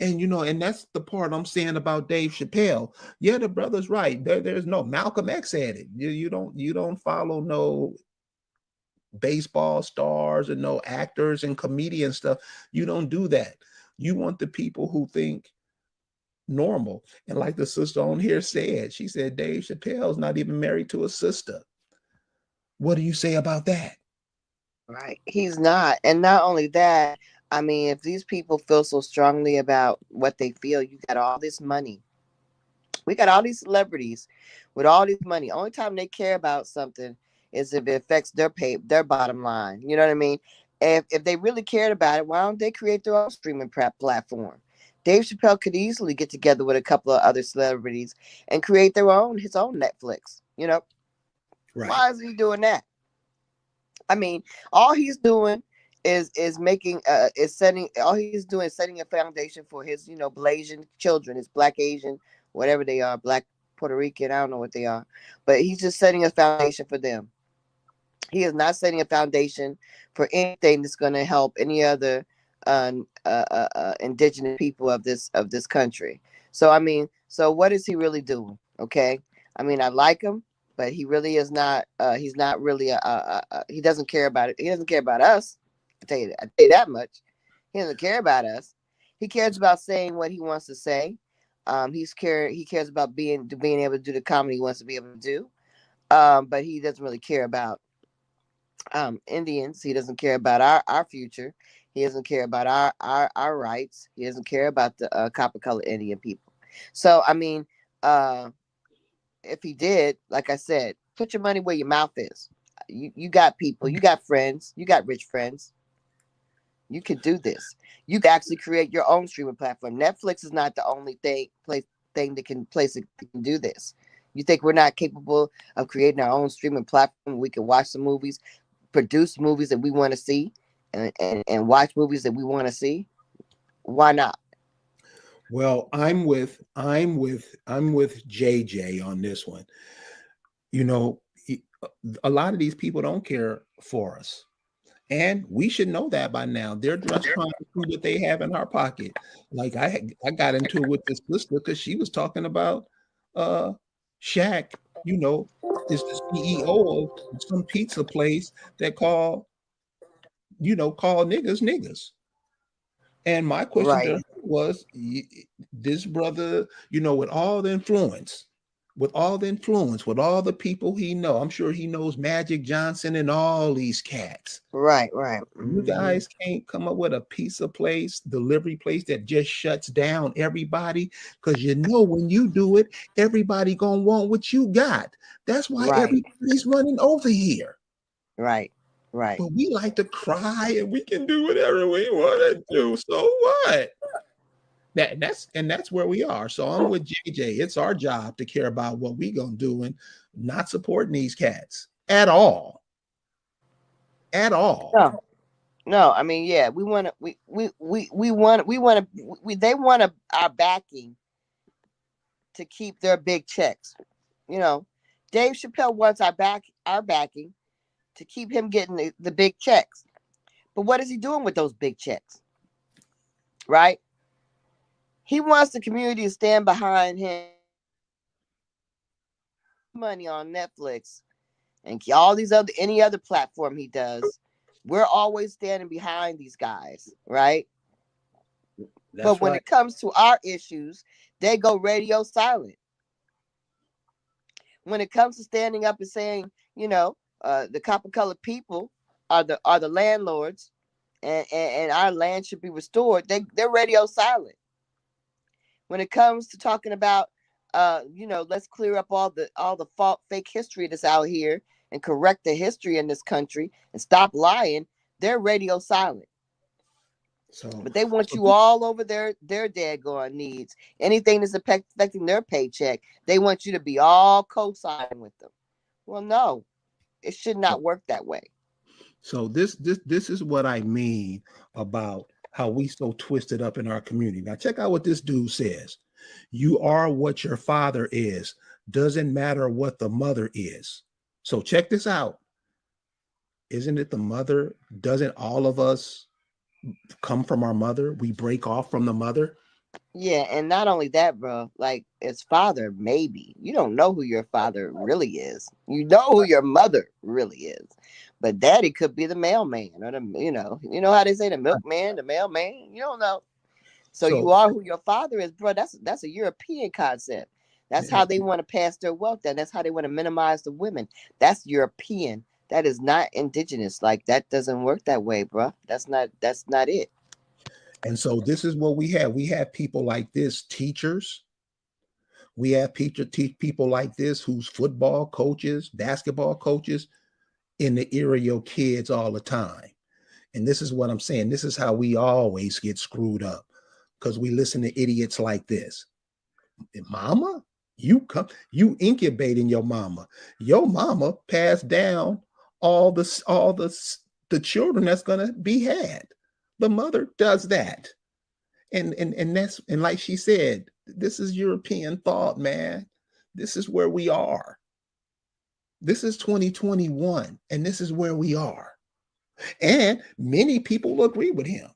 And and that's the part I'm saying about Dave Chappelle. Yeah, the brother's right. There's no Malcolm X said it. You don't follow no baseball stars and no actors and comedian stuff. You don't do that. You want the people who think normal. And like the sister on here said, she said Dave Chappelle's not even married to a sister. What do you say about that? Right. He's not. And not only that, I mean, if these people feel so strongly about what they feel, you got all this money. We got all these celebrities with all this money. Only time they care about something is if it affects their bottom line. You know what I mean? If they really cared about it, why don't they create their own streaming platform? Dave Chappelle could easily get together with a couple of other celebrities and create his own Netflix. Right. Why is he doing that? I mean, all he's doing is setting a foundation for his Blasian children, his Black, Asian, whatever they are, Black, Puerto Rican, I don't know what they are, but he's just setting a foundation for them. He is not setting a foundation for anything that's going to help any other indigenous people of this country. So I mean, so what is he really doing? Okay, I mean, I like him, but he really is not. He's not really. He doesn't care about it. He doesn't care about us. I tell you that much. He doesn't care about us. He cares about saying what he wants to say. He cares about being able to do the comedy he wants to be able to do. But he doesn't really care about Indians. He doesn't care about our future. He doesn't care about our rights. He doesn't care about the copper colored Indian people. So I mean, if he did, like I said, put your money where your mouth is. You got people, you got friends, you got rich friends. You can do this. You can actually create your own streaming platform. Netflix is not the only thing that can do this. You think we're not capable of creating our own streaming platform? We can watch some movies, produce movies that we want to see, and watch movies that we want to see. Why not? Well, I'm with JJ on this one. A lot of these people don't care for us. And we should know that by now. They're just trying to see what they have in our pocket. Like I got into it with this sister because she was talking about Shaq, is the CEO of some pizza place that call niggas. And my question to her was, this brother, with all the influence, with all the influence, with all the people he know. I'm sure he knows Magic Johnson and all these cats. Right. You guys can't come up with a pizza place, delivery place that just shuts down everybody, because you know when you do it, everybody gonna want what you got. That's why everybody's running over here. Right. But we like to cry and we can do whatever we want to do. So what? That's where we are. So I'm with JJ. It's our job to care about what we gonna do and not supporting these cats at all. At all. No, I mean, yeah, we want to, they want our backing to keep their big checks. You know, Dave Chappelle wants our backing to keep him getting the big checks. But what is he doing with those big checks? Right? He wants the community to stand behind him. Money on Netflix and all these any other platform he does. We're always standing behind these guys, right? But when it comes to our issues, they go radio silent. When it comes to standing up and saying, you know, the copper colored people are the landlords, and our land should be restored, they're radio silent. When it comes to talking about, you know, let's clear up all the fake history that's out here and correct the history in this country and stop lying, they're radio silent. But they want you all over their daggone needs. Anything that's affecting their paycheck, they want you to be all co-signing with them. Well, no, it should not work that way. So this is what I mean about how we so twisted up in our community. Now check out what this dude says. You are what your father is. Doesn't matter what the mother is. So check this out. Isn't it the mother? Doesn't all of us come from our mother? We break off from the mother. Yeah, and not only that, bro, like as father, maybe you don't know who your father really is. You know who your mother really is, but daddy could be the mailman or you know how they say the milkman, the mailman. You don't know. So you are who your father is, bro. That's a European concept. That's how they want to pass their wealth down. That's how they want to minimize the women. That's European. That is not indigenous. Like that doesn't work that way, bro. That's not it. And so this is what we have. We have people like this, teachers. We have people like this who's football coaches, basketball coaches in the ear of your kids all the time. And this is what I'm saying. This is how we always get screwed up because we listen to idiots like this. Mama, you incubating your mama. Your mama passed down all the children that's gonna be had. The mother does that. And like she said, this is European thought, man. This is where we are. This is 2021, and this is where we are. And many people agree with him.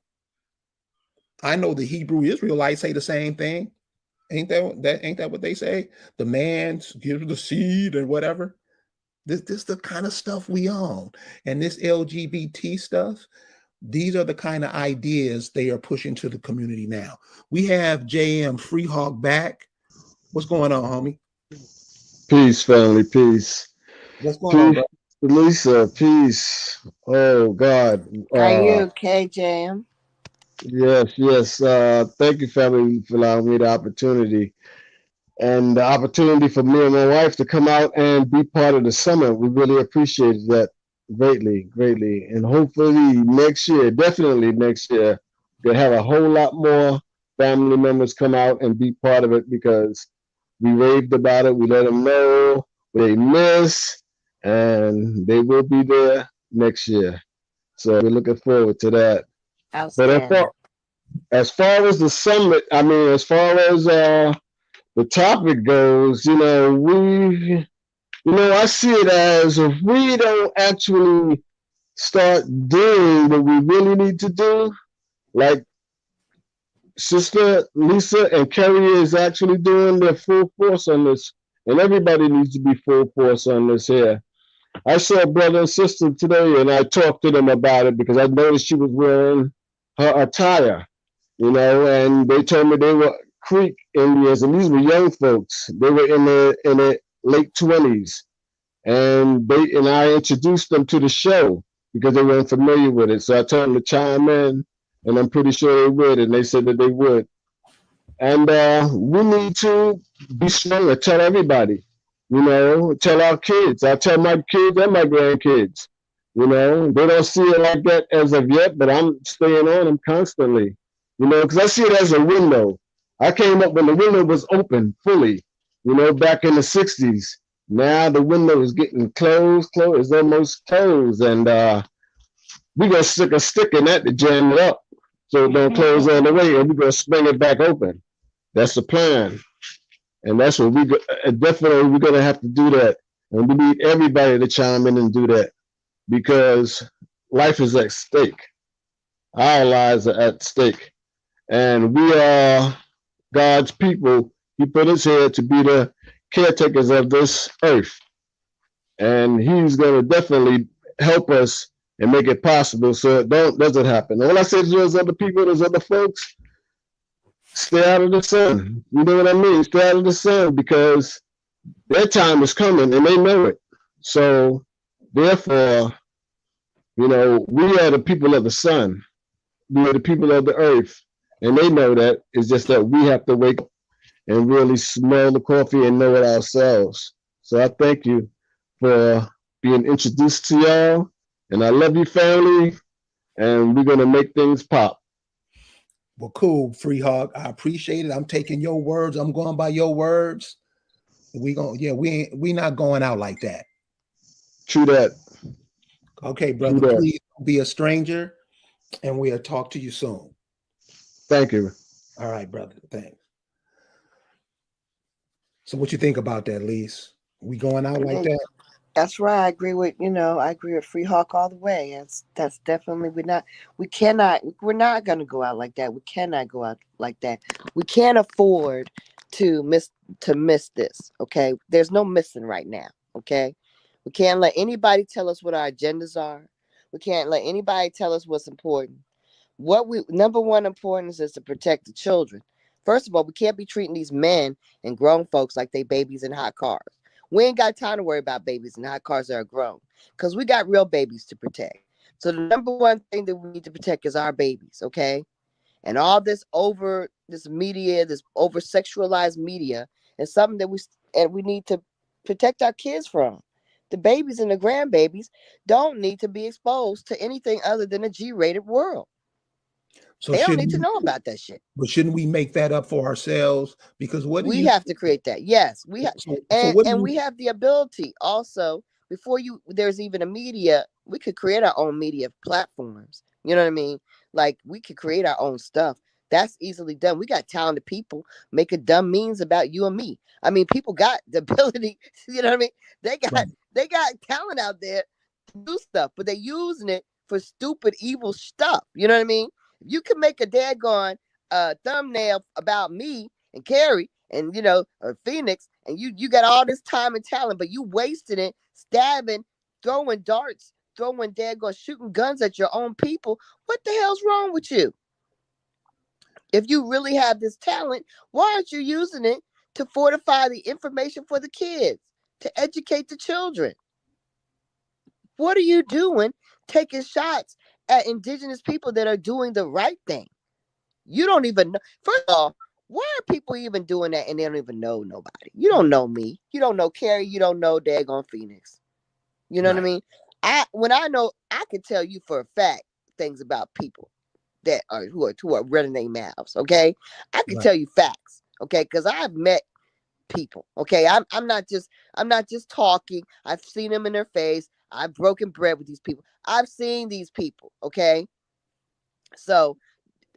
I know the Hebrew Israelites say the same thing. Ain't that what they say? The man gives the seed and whatever. This is the kind of stuff we own. And this LGBT stuff, these are the kind of ideas they are pushing to the community now. We have JM Freehawk back. What's going on, homie? Peace, family, peace. What's going on, bro? Lisa, peace. Oh, God. Are you okay, JM? Yes. Thank you, family, for allowing me the opportunity. And the opportunity for me and my wife to come out and be part of the summit. We really appreciate that greatly. And hopefully definitely next year, we'll have a whole lot more family members come out and be part of it because we raved about it. We let them know what they miss, and they will be there next year. So we're looking forward to that. But as far as the summit, I mean, as far as the topic goes, I see it as if we don't actually start doing what we really need to do, like Sister Lisa and Kerry is actually doing their full force on this, and everybody needs to be full force on this here. I saw a brother and sister today, and I talked to them about it because I noticed she was wearing her attire, and they told me they were Creek Indians, and these were young folks. They were in their late 20s, and I introduced them to the show because they weren't familiar with it. So I told them to chime in, and I'm pretty sure they would, and they said that they would. And we need to be stronger. Tell everybody, tell our kids. I tell my kids and my grandkids. They don't see it like that as of yet, but I'm staying on them constantly. Because I see it as a window. I came up when the window was open fully. Back in the '60s. Now the window is getting closed. It's almost closed, and we're gonna stick a stick in that to jam it up, so it don't close all the way, and we're gonna swing it back open. That's the plan, and that's what definitely we're gonna have to do that, and we need everybody to chime in and do that because life is at stake. Our lives are at stake, and we are God's people. He put us here to be the caretakers of this earth, and He's gonna definitely help us and make it possible so it doesn't happen. And when I say to those other people, those other folks, stay out of the sun. You know what I mean? Stay out of the sun because their time is coming and they know it. So therefore, we are the people of the sun. We are the people of the earth. And they know that. It's just that we have to wake up and really smell the coffee and know it ourselves. So I thank you for being introduced to y'all. And I love you, family. And we're going to make things pop. Well, cool, Free Hog. I appreciate it. I'm taking your words. I'm going by your words. We not going out like that. True that. Okay, brother. True that. Please don't be a stranger, and we'll talk to you soon. Thank you. All right, brother. Thanks. So, what you think about that, Lise? We going out like that? That's right. I agree with Free Hawk all the way. That's definitely we're not going to go out like that. We cannot go out like that. We can't afford to miss this. Okay. There's no missing right now. Okay. We can't let anybody tell us what our agendas are. We can't let anybody tell us what's important. Number one importance is to protect the children. First of all, we can't be treating these men and grown folks like they babies in hot cars. We ain't got time to worry about babies in hot cars that are grown because we got real babies to protect. So the number one thing that we need to protect is our babies, okay? And all this over sexualized media is something that we need to protect our kids from. The babies and the grandbabies don't need to be exposed to anything other than a G-rated world. So they don't need to know about that shit. But shouldn't we make that up for ourselves? Because we have to create that. Yes, we have, we have the ability also. Before there's even a media, we could create our own media platforms. You know what I mean? Like we could create our own stuff. That's easily done. We got talented people making dumb memes about you and me. I mean, people got the ability. You know what I mean? They got talent out there to do stuff, but they're using it for stupid, evil stuff. You know what I mean? You can make a daggone thumbnail about me and Carrie and or Phoenix, and you got all this time and talent, but you wasting it, stabbing, throwing darts, throwing daggone, shooting guns at your own people. What the hell's wrong with you? If you really have this talent, why aren't you using it to fortify the information for the kids, to educate the children? What are you doing taking shots at indigenous people that are doing the right thing? You don't even know. First of all, why are people even doing that and they don't even know nobody? You don't know me. You don't know Carrie. You don't know daggone Phoenix. You know what I mean? I can tell you for a fact things about people that are who are running their mouths. Okay, I can tell you facts. Okay, because I've met people. Okay, I'm not just talking. I've seen them in their face. I've broken bread with these people. I've seen these people. Okay, so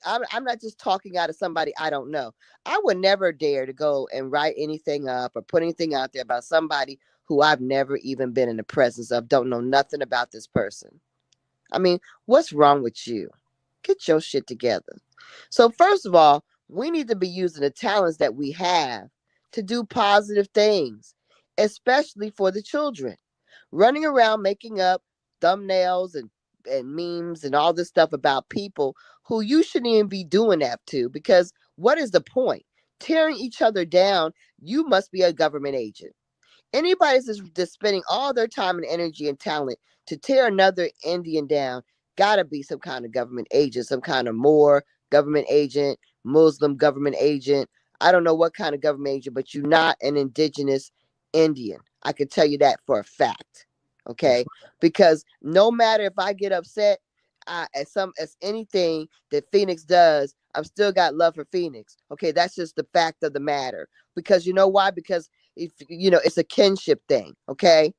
I'm not just talking out of somebody I don't know. I would never dare to go and write anything up or put anything out there about somebody who I've never even been in the presence of, don't know nothing about this person. I mean, what's wrong with you? Get your shit together. So first of all, we need to be using the talents that we have to do positive things, especially for the children. Running around making up thumbnails and memes and all this stuff about people who you shouldn't even be doing that to, because what is the point? tearing each other down, you must be a government agent. Anybody that's spending all their time and energy and talent to tear another Indian down, gotta be some kind of government agent, some kind of Moor government agent, Muslim government agent. I don't know what kind of government agent, but you're not an indigenous Indian. I can tell you that for a fact. That's Okay, because no matter if I get upset, as anything that Phoenix does, I've still got love for Phoenix. Okay, that's just the fact of the matter. Because you know why? Because if it's a kinship thing. Okay,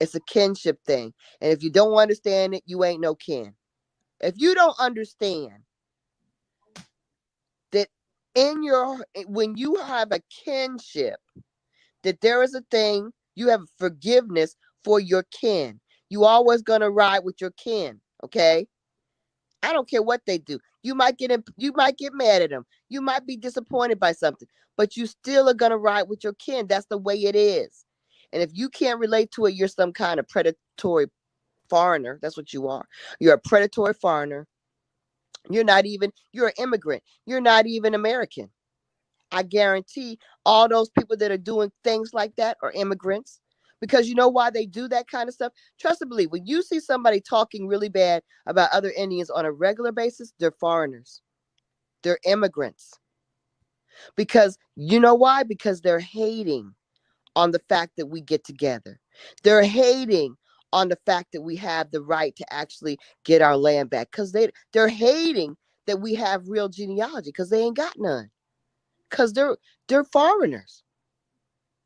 it's a kinship thing, and if you don't understand it, you ain't no kin. If you don't understand that when you have a kinship, that there is a thing, you have forgiveness for your kin. You always gonna ride with your kin. Okay, I don't care what they do. You might get mad at them. You might be disappointed by something, but you still are gonna ride with your kin. That's the way it is. And if you can't relate to it, you're some kind of predatory foreigner. That's what you are. You're a predatory foreigner. You're an immigrant. You're not even American. I guarantee all those people that are doing things like that are immigrants. Because you know why they do that kind of stuff? Trust and believe. When you see somebody talking really bad about other Indians on a regular basis, they're foreigners. They're immigrants. Because you know why? Because they're hating on the fact that we get together. They're hating on the fact that we have the right to actually get our land back. Because they're hating that we have real genealogy because they ain't got none. Because they're foreigners.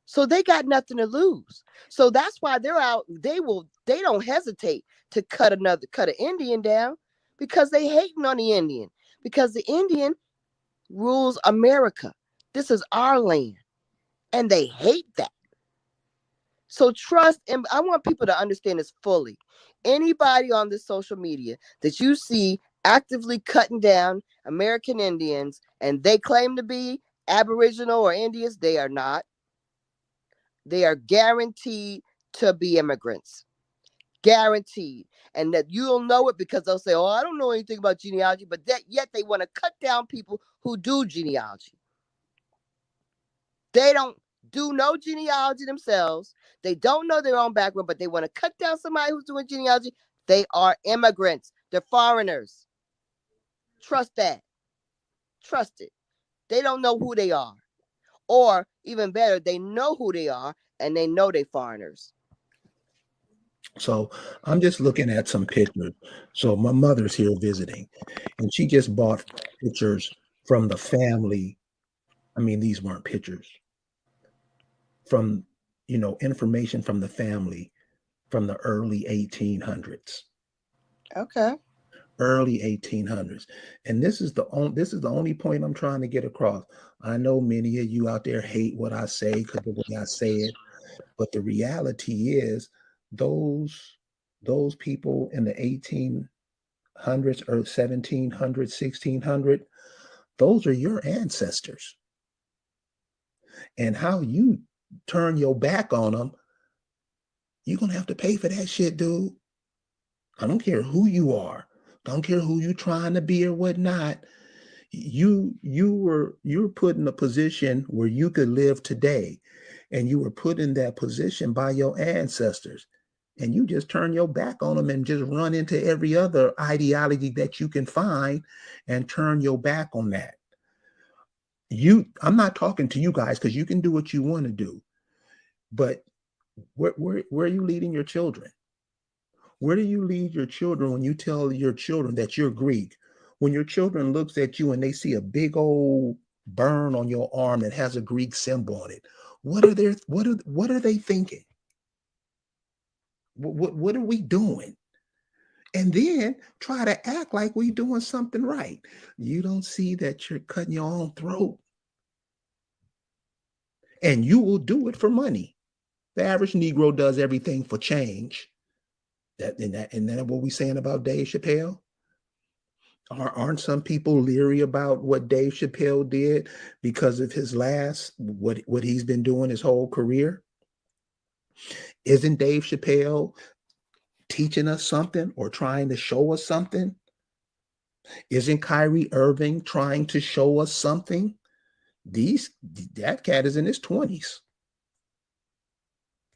So they got nothing to lose. So that's why they're out. They don't hesitate to cut an Indian down because they hating on the Indian. Because the Indian rules America. This is our land. And they hate that. So trust, and I want people to understand this fully. Anybody on this social media that you see actively cutting down American Indians and they claim to be Aboriginal or Indians, they are not. They are guaranteed to be immigrants. Guaranteed. And that you'll know it because they'll say, oh, I don't know anything about genealogy, but yet they want to cut down people who do genealogy. They don't do no genealogy themselves. They don't know their own background, but they want to cut down somebody who's doing genealogy. They are immigrants. They're foreigners. Trust that. Trust it. They don't know who they are. Or even better, they know who they are and they know they're foreigners. So I'm just looking at some pictures. So my mother's here visiting, and she just bought pictures from the family. I mean, these weren't pictures from, information from the family from the early 1800s. Okay. Early 1800s. And this is the only point I'm trying to get across. I know many of you out there hate what I say because the way I say it, but the reality is those people in the 1800s or 1700s, 1600, those are your ancestors. And how you turn your back on them, you're going to have to pay for that shit, dude. I don't care who you are. Don't care who you trying to be or whatnot. You're put in a position where you could live today, and you were put in that position by your ancestors, and you just turn your back on them and just run into every other ideology that you can find and turn your back on that. I'm not talking to you guys because you can do what you want to do, but where are you leading your children? Where do you lead your children when you tell your children that you're Greek? When your children looks at you and they see a big old burn on your arm that has a Greek symbol on it, what are they thinking? What are we doing? And then try to act like we doing something right. You don't see that you're cutting your own throat, and you will do it for money. The average Negro does everything for change. And that what we saying about Dave Chappelle? Aren't some people leery about what Dave Chappelle did because of his what he's been doing his whole career? Isn't Dave Chappelle teaching us something or trying to show us something? Isn't Kyrie Irving trying to show us something? That cat is in his 20s.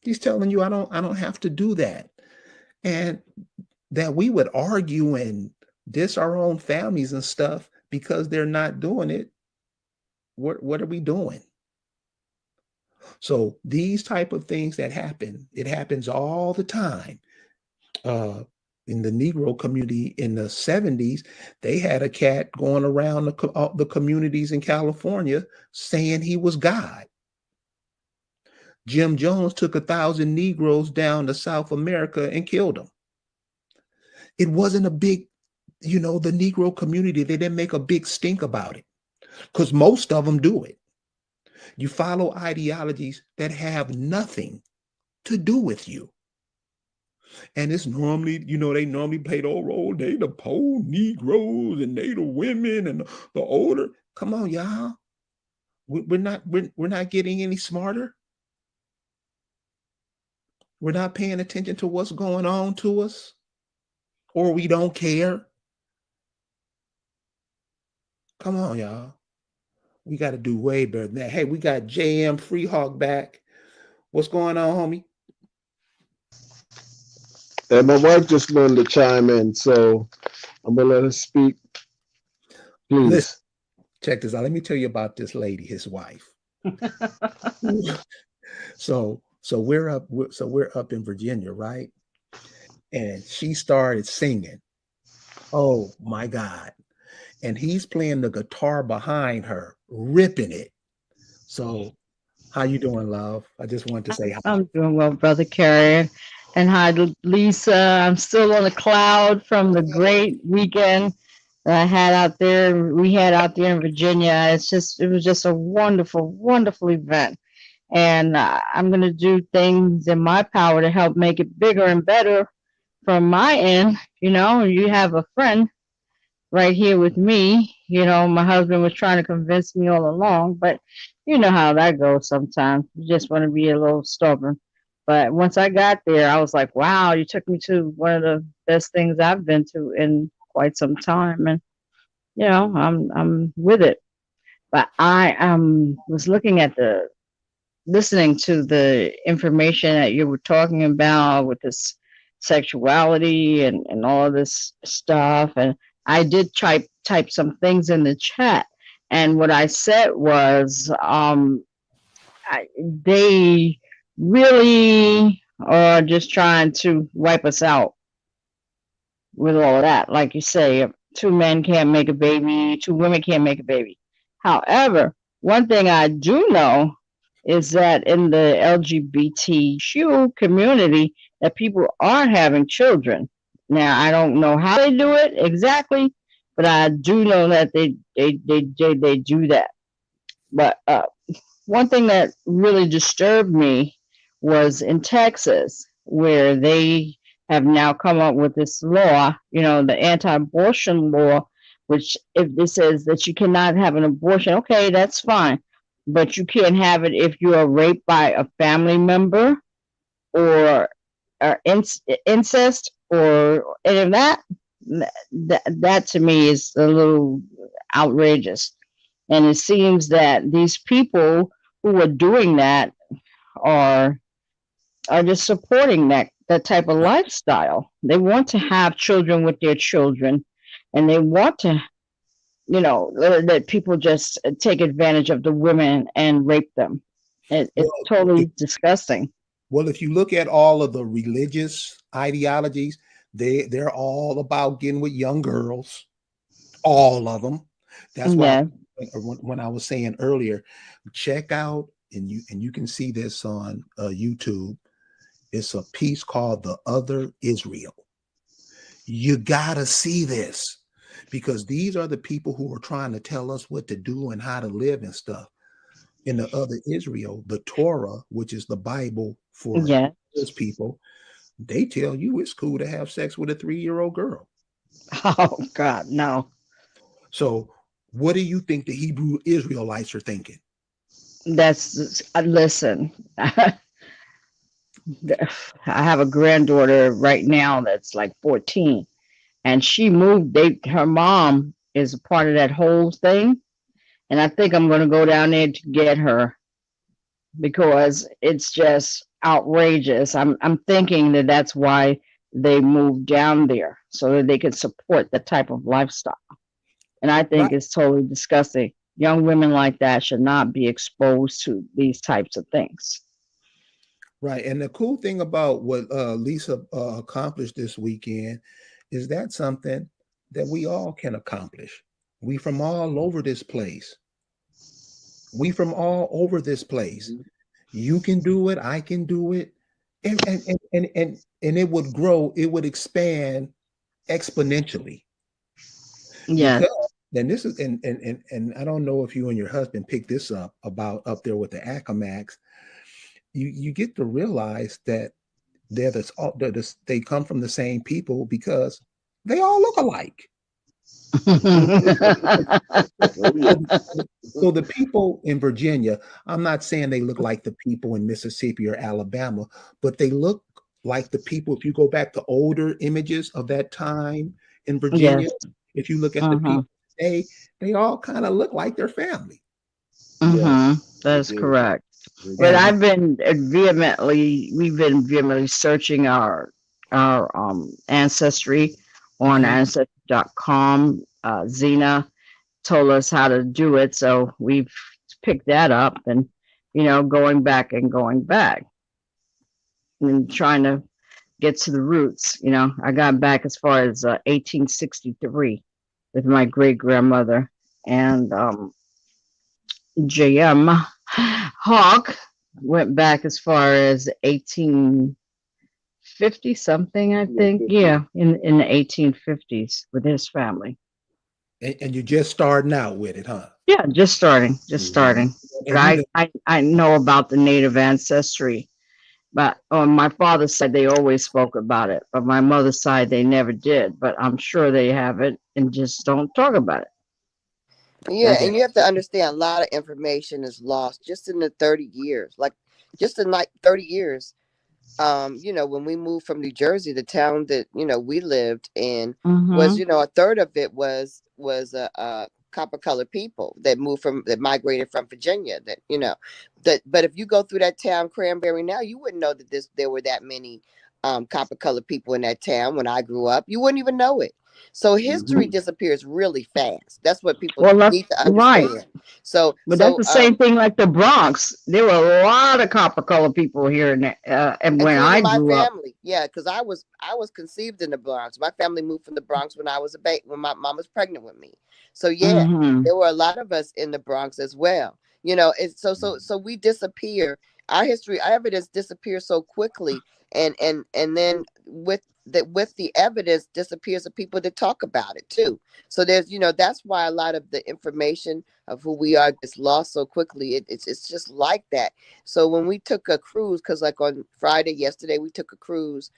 He's telling you I don't have to do that. And that we would argue and diss our own families and stuff because they're not doing it. What are we doing? So these type of things that happen, it happens all the time. In the Negro community in the 70s, they had a cat going around the communities in California saying he was God. Jim Jones took 1,000 Negroes down to South America and killed them. It wasn't a big, the Negro community, they didn't make a big stink about it because most of them do it. You follow ideologies that have nothing to do with you. And it's normally, they normally play the old role. They the poor Negroes and they the women and the older. Come on, y'all. We're not getting any smarter. We're not paying attention to what's going on to us, or we don't care. Come on, y'all. We got to do way better than that. Hey, we got JM Freehawk back. What's going on, homie? And my wife just wanted to chime in, so I'm gonna let her speak. Please. Listen, check this out. Let me tell you about this lady, his wife. So we're up in Virginia, right? And she started singing. Oh my God. And he's playing the guitar behind her, ripping it. So how you doing, love? I just wanted to say hi. I'm doing well, Brother Carrie. And hi, Lisa. I'm still on the cloud from the great weekend that I had out there. We had out there in Virginia. It was just a wonderful, wonderful event. And I'm going to do things in my power to help make it bigger and better from my end. You have a friend right here with me. My husband was trying to convince me all along, but you know how that goes sometimes. You just want to be a little stubborn. But once I got there, I was like, wow, you took me to one of the best things I've been to in quite some time. And, I'm with it. But I was listening to the information that you were talking about with this sexuality and all of this stuff. And I did type some things in the chat. And what I said was, they really are just trying to wipe us out with all of that. Like you say, two men can't make a baby, two women can't make a baby. However, one thing I do know is that in the LGBTQ community, that people are having children. Now, I don't know how they do it exactly, but I do know that they do that. But one thing that really disturbed me was in Texas, where they have now come up with this law, the anti-abortion law, which if it says that you cannot have an abortion, okay, that's fine. But you can't have it if you are raped by a family member or incest or any of that. That to me is a little outrageous. And it seems that these people who are doing that are just supporting that type of lifestyle. They want to have children with their children, and they want to, that people just take advantage of the women and rape them. It's totally disgusting. Well, if you look at all of the religious ideologies, they're all about getting with young girls, all of them. That's why when I was saying earlier, check out, and you can see this on YouTube. It's a piece called "The Other Israel." You gotta see this, because these are the people who are trying to tell us what to do and how to live and stuff. In the other Israel, the Torah, which is the Bible for those people, they tell you it's cool to have sex with a 3-year-old girl. Oh God, no. So what do you think the Hebrew Israelites are thinking? Listen, I have a granddaughter right now that's like 14, and she moved. Her mom is a part of that whole thing, And I think I'm going to go down there to get her because it's just outrageous. I'm thinking that that's why they moved down there so that they can support the type of lifestyle. And I think Right, it's totally disgusting. Young women like that should not be exposed to these types of things. right. And the cool thing about what Lisa accomplished this weekend is that something that we all can accomplish. We from all over this place. We from all over this place. Mhm. You can do it. I can do it. And it would grow. It would expand exponentially Yes. because then this is and I don't know if you and your husband picked this up about up there with the Acamax. You get to realize that they come from the same people because they all look alike. Oh yeah. So the people in Virginia, I'm not saying they look like the people in Mississippi or Alabama, but they look like the people. If you go back to older images of that time in Yes. Virginia, if you look at the Mm-hmm. people today, they all kind of look like their family. Yes, Mm-hmm. they That's do. correct. They But And do. we've been vehemently searching our ancestry on mhm, ancestry.com. Zena told us how to do it, so we've picked that up and going back and going back and trying to get to the roots. I got back as far as 1863 with my great grandmother and JM Hawk went back as far as 1850 something, I Yeah, think. 50. Yeah, in the 1850s with his family. and you're just starting out with it, huh? Yeah, just starting, just Hmm. starting. But And you know, I know about the native ancestry. But on my father's side, they always spoke about it. But my mother's side, they never did. But I'm sure they have it and just don't talk about it. Yeah, That's and you have to understand a lot of information is lost just in the 30 years. Like just in like 30 years. When we moved from New Jersey, the town that, we lived in was, mm-hmm. a third of it was copper colored people that migrated from Virginia but if you go through that town, Cranberry, now, you wouldn't know that there were that many copper colored people in that town when I grew up. You wouldn't even know it. So history Hmm. disappears really fast. That's what people Well, that's need to right. understand. So But that's so the same thing like the Bronx. There were a lot of copper colored people here and when I including my grew up. family. Yeah, because I was conceived in the Bronx. My family moved from the Bronx when I was a baby, when my mom was pregnant with me. So yeah, Mm-hmm. there were a lot of us in the Bronx as well. It's so we disappear. Our history, our evidence disappears so quickly, and then with the evidence disappears the people that talk about it too. So that's why a lot of the information of who we are gets lost so quickly. It's just like that. So when we took a cruise, because like on Friday, yesterday, we took a cruise,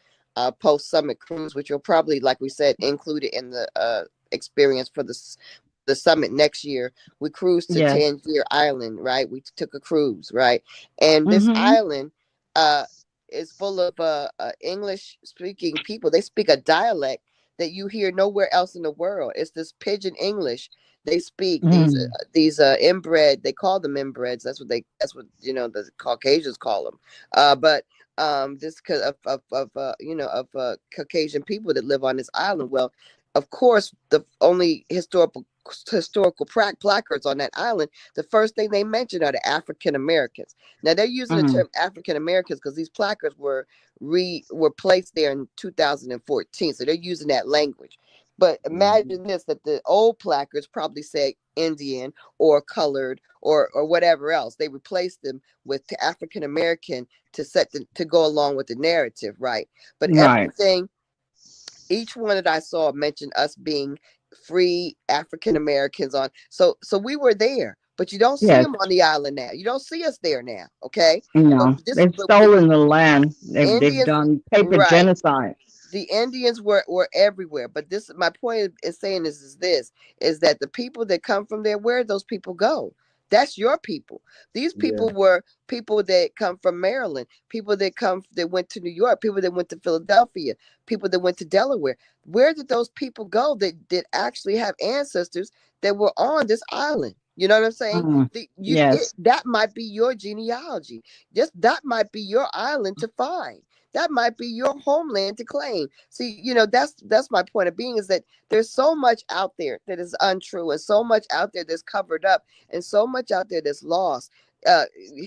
post summit cruise, which will probably, like we said, included in the experience for the summit next year. We cruised to Yes. Tangier Island, right? We took a cruise, right? And this Mm-hmm. island uh, is full of English speaking people. They speak a dialect that you hear nowhere else in the world. It's this pidgin English they speak. these Mm. uh, these uh inbred, they call them inbreds. That's what the Caucasians call them. But this because of Caucasian people that live on this island. Well, of course, the only historical placards on that island, the first thing they mention are the African Americans. Now they're using the Mm. term African Americans because these placards were placed there in 2014, so they're using that language. But Hmm. imagine this, that the old placards probably say Indian or colored or whatever else. They replaced them with African American to go along with the narrative, right? But Right. everything, each one that I saw mentioned us being free African Americans on. So we were there, but you don't see Yes. them on the island now. You don't see us there now. Okay. But No. this They've but the stolen the land. They've Indians, done paper right. genocide. The Indians were everywhere. But this, my point in saying this is that the people that come from there, where those people go? That's your people. These Yeah. people were people that come from Maryland, people that went to New York, people that went to Philadelphia, people that went to Delaware. Where did those people go that did actually have ancestors that were on this island? You know what I'm saying? Mm. Yes. That might be your genealogy. Just that might be your island to find. That might be your homeland to claim. See, that's my point of being, is that there's so much out there that is untrue, and so much out there that's covered up, and so much out there that's lost. Uh,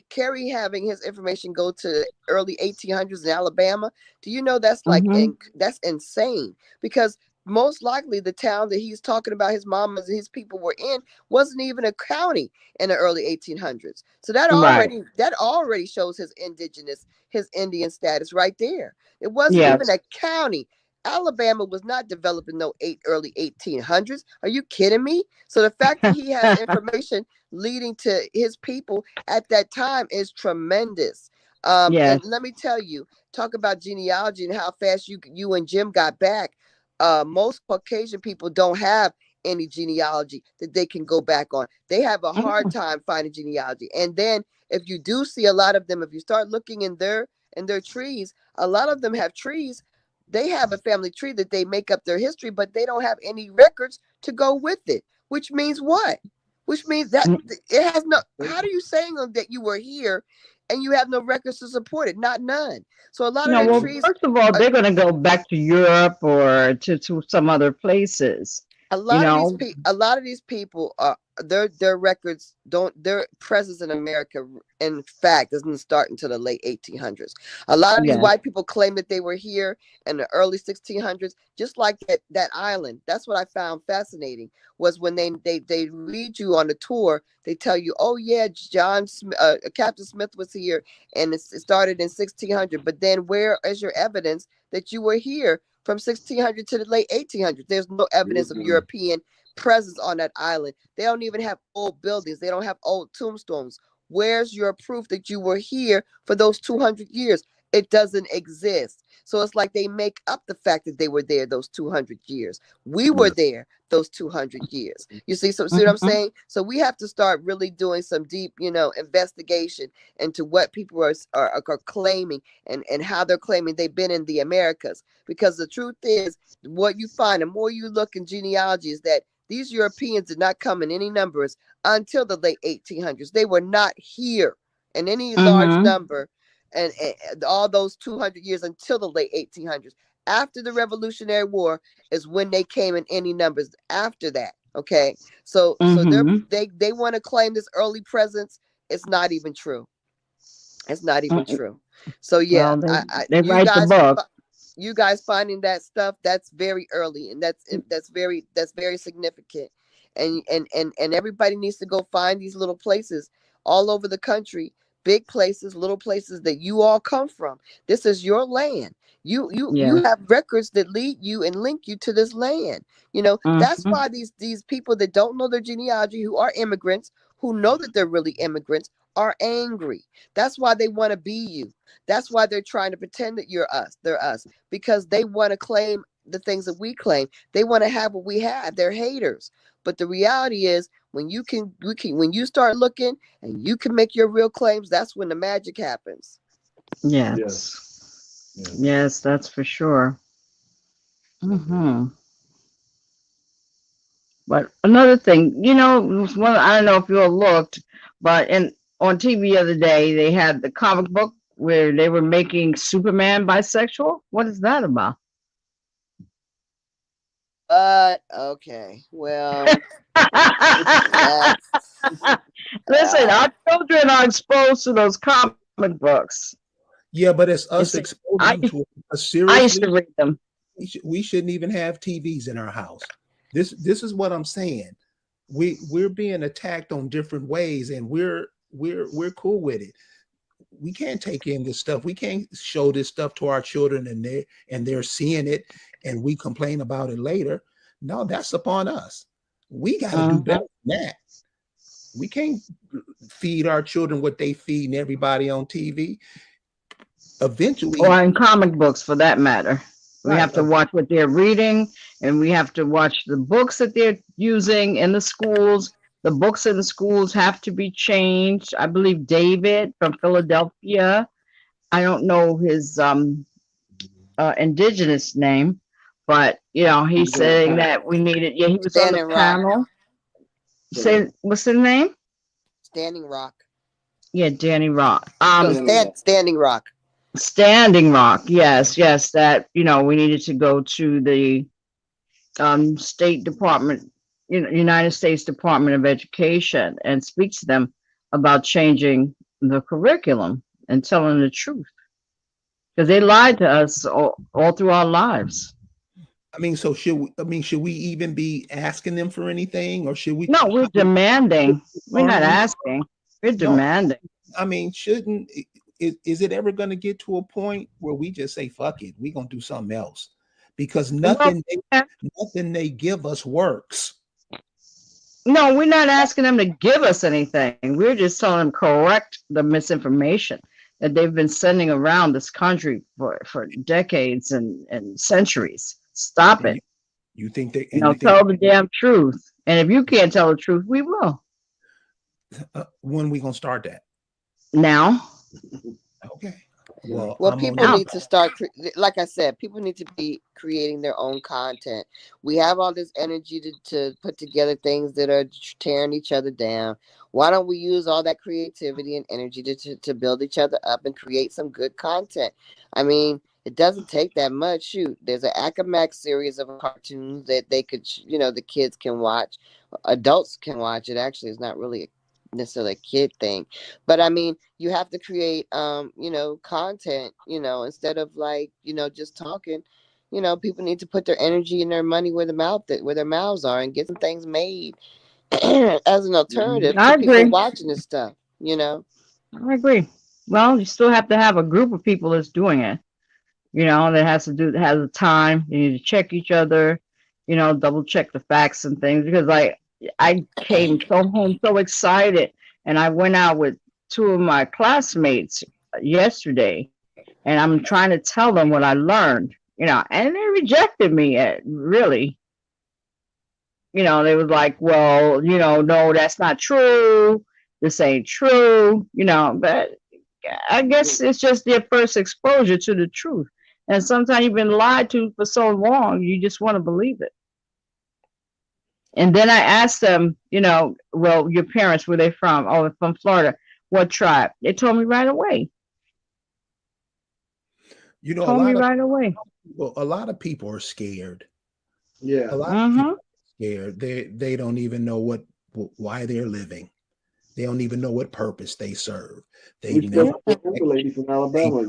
Kerry having his information go to the early 1800s in Alabama. Do you know that's like Mm-hmm. that's insane? Because most likely the town that he's talking about his mamas and his people were in wasn't even a county in the early 1800s. So Right. that already shows his indigenous, his Indian status right there. It wasn't even Yes. a county. Alabama was not developed in no early 1800s. Are you kidding me? So the fact that he has information leading to his people at that time is tremendous. And Yes. let me tell you, talk about genealogy and how fast you and Jim got back. Most Caucasian people don't have any genealogy that they can go back on. They have a hard Mm. time finding genealogy. And then if you do see a lot of them, if you start looking in their trees, a lot of them have trees. They have a family tree that they make up their history, but they don't have any records to go with it. Which means what? Which means that Mm. it has no. How are you saying that you were here, and you have no records to support it? Not none. So a lot of No, their well, trees. first of all, they're going to go back to Europe or to some other places, a you lot of these know? people a lot of these people are their records don't their presence in America in fact doesn't start until the late 1800s. A lot of these Yes. white people claim that they were here in the early 1600s, just like that island. That's what I found fascinating, was when they read you on the tour, they tell you, oh yeah, Captain Smith was here, and it started in 1600. But then where is your evidence that you were here from 1600 to the late 1800s? There's no evidence of European presence on that island. They don't even have old buildings. They don't have old tombstones. Where's your proof that you were here for those 200 years? It doesn't exist. So it's like they make up the fact that they were there those 200 years. We were there those 200 years. You see what I'm Mm-hmm. saying? So we have to start really doing some deep, investigation into what people are claiming, and how they're claiming they've been in the Americas. Because the truth is, what you find, the more you look in genealogy, is that these Europeans did not come in any numbers until the late 1800s. They were not here in any large Mm-hmm. number, and all those 200 years until the late 1800s. After the Revolutionary War is when they came in any numbers. After that, okay. So Mm-hmm. they want to claim this early presence. It's not even true. It's not even true. So yeah, Well, they I they write the book. you guys finding that stuff, that's very early, and that's very significant. And everybody needs to go find these little places all over the country, big places, little places that you all come from. This is your land. You Yes. have records that lead you and link you to this land. That's Mm-hmm. why these people that don't know their genealogy, who are immigrants, who know that they're really immigrants, are angry. That's why they want to be you. That's why they're trying to pretend that you're us. They're us because they want to claim the things that we claim. They want to have what we have. They're haters. But the reality is, when you start looking and you can make your real claims, that's when the magic happens. Yes. Yes, that's for sure. Mm-hmm. But another thing, I don't know if you all looked, but on TV the other day they had the comic book where they were making Superman bisexual. What is that about? But okay, well, that's Listen, uh, our children are exposed to those comic books. Yeah, but it's You us see, exposing I them to it. I used to Seriously, read them. we shouldn't even have TVs in our house. This is what I'm saying. We're being attacked on different ways, and we're cool with it. We can't take in this stuff. We can't show this stuff to our children, and they're seeing it, and we complain about it later. No, that's upon us. We got to do better Mhm. than that. We can't feed our children what they feeding everybody on TV. Or Eventually, in comic books for that matter. We right? have to watch what they're reading, and we have to watch the books that they're using in the schools. The books in the schools have to be changed. I believe David from Philadelphia, I don't know his indigenous name, but he's saying that we needed. Yeah, he was on the Standing Rock. panel. Say what's the name? Standing Rock. Yeah, Danny Rock. No, Standing Rock. Standing Rock. Yes, yes. That we needed to go to the State Department, United States Department of Education, and speak to them about changing the curriculum and telling the truth, because they lied to us all through our lives. I mean, so should we even be asking them for anything, or should we? No, we're demanding. We're not asking. We're demanding. I mean, shouldn't is it ever going to get to a point where we just say fuck it, we're going to do something else? Because nothing they give us works. No, we're not asking them to give us anything. We're just telling them correct the misinformation that they've been sending around this country for decades and centuries. Stop it. You think they tell the damn truth. And if you can't tell the truth, we will. When are we going to start that? Now. Okay. Well, people need to start, like I said, people need to be creating their own content. We have all this energy to put together things that are tearing each other down. Why don't we use all that creativity and energy to build each other up and create some good content? I mean, it doesn't take that much. Shoot, there's an Acamax series of cartoons that they could, the kids can watch. Adults can watch it. Actually, it's not really necessarily a kid thing, but I mean, you have to create content, instead of just talking. People need to put their energy and their money where their mouths are, and get some things made as an alternative to people watching this stuff. I agree. Well, you still have to have a group of people that's doing it, that has the time. You need to check each other, double check the facts and things, because I came home so excited, and I went out with two of my classmates yesterday, and I'm trying to tell them what I learned, and they rejected me. Really, they was like, well, no, that's not true. This ain't true, but I guess it's just their first exposure to the truth. And sometimes you've been lied to for so long, you just want to believe it. And then I asked them, well, your parents, where they from? Oh, from Florida. What tribe? They told me right away. A lot of people are scared. Yeah. A lot of people are scared. They don't even know why they're living. They don't even know what purpose they serve. They never lady from Alabama.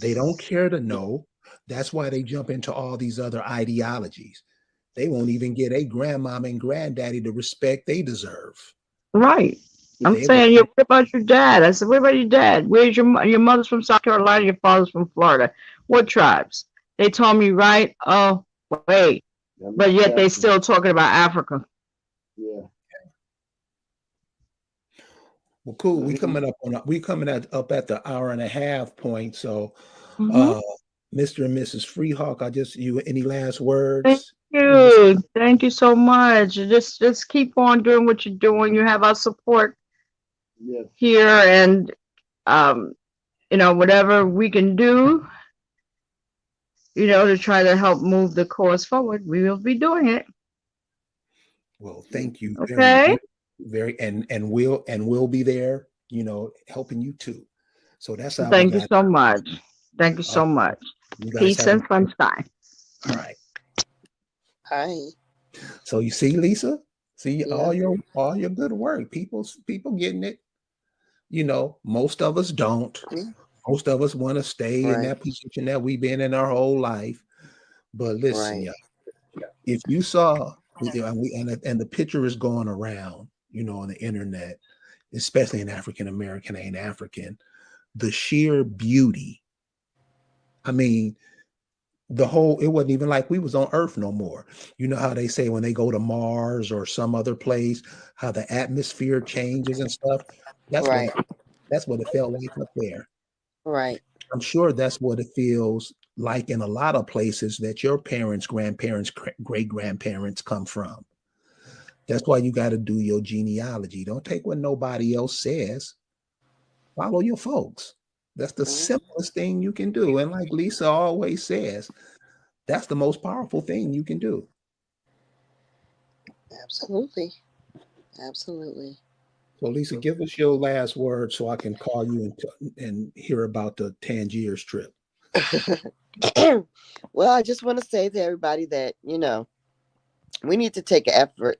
They don't care to know. That's why they jump into all these other ideologies. They won't even get a grandmama and granddaddy the respect they deserve. Right. I'm saying, what about your dad? I said, what about your dad? Where's your mother's from South Carolina, your father's from Florida. What tribes? They told me, right? Oh, wait. But yet they still talking about Africa. Yeah. Well, cool. We coming up at the hour and a half point. So, Mr. and Mrs. Freehawk, any last words? Thank you so much. Just keep on doing what you're doing. You have our support here, and whatever we can do, to try to help move the cause forward, we will be doing it. Well, thank you. Okay. And we'll be there, helping you too. So that's how. Thank you so much. Thank you so much. Peace and sunshine. All right. Hi. So you see, Lisa, all your good work. People getting it. Most of us don't. Most of us want to stay in that position that we've been in our whole life. But listen, y'all, if you saw, and the picture is going around, on the internet, especially in African American ain't African, the sheer beauty. I mean, it wasn't even like we was on Earth no more. You know how they say when they go to Mars or some other place, how the atmosphere changes and stuff. That's what it felt like up there. Right. I'm sure that's what it feels like in a lot of places that your parents, grandparents, great grandparents come from. That's why you got to do your genealogy. Don't take what nobody else says. Follow your folks. That's the simplest thing you can do. And like Lisa always says, that's the most powerful thing you can do. Absolutely. Absolutely. So, Lisa, give us your last word so I can call you and hear about the Tangiers trip. Well, I just want to say to everybody that, we need to take an effort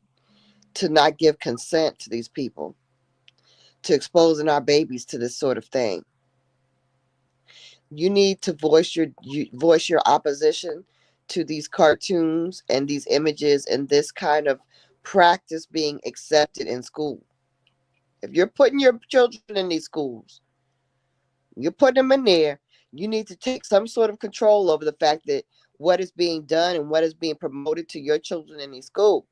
to not give consent to these people, to exposing our babies to this sort of thing. You need to voice your opposition to these cartoons and these images and this kind of practice being accepted in school. If you're putting your children in these schools, you're putting them in there, you need to take some sort of control over the fact that what is being done and what is being promoted to your children in these schools.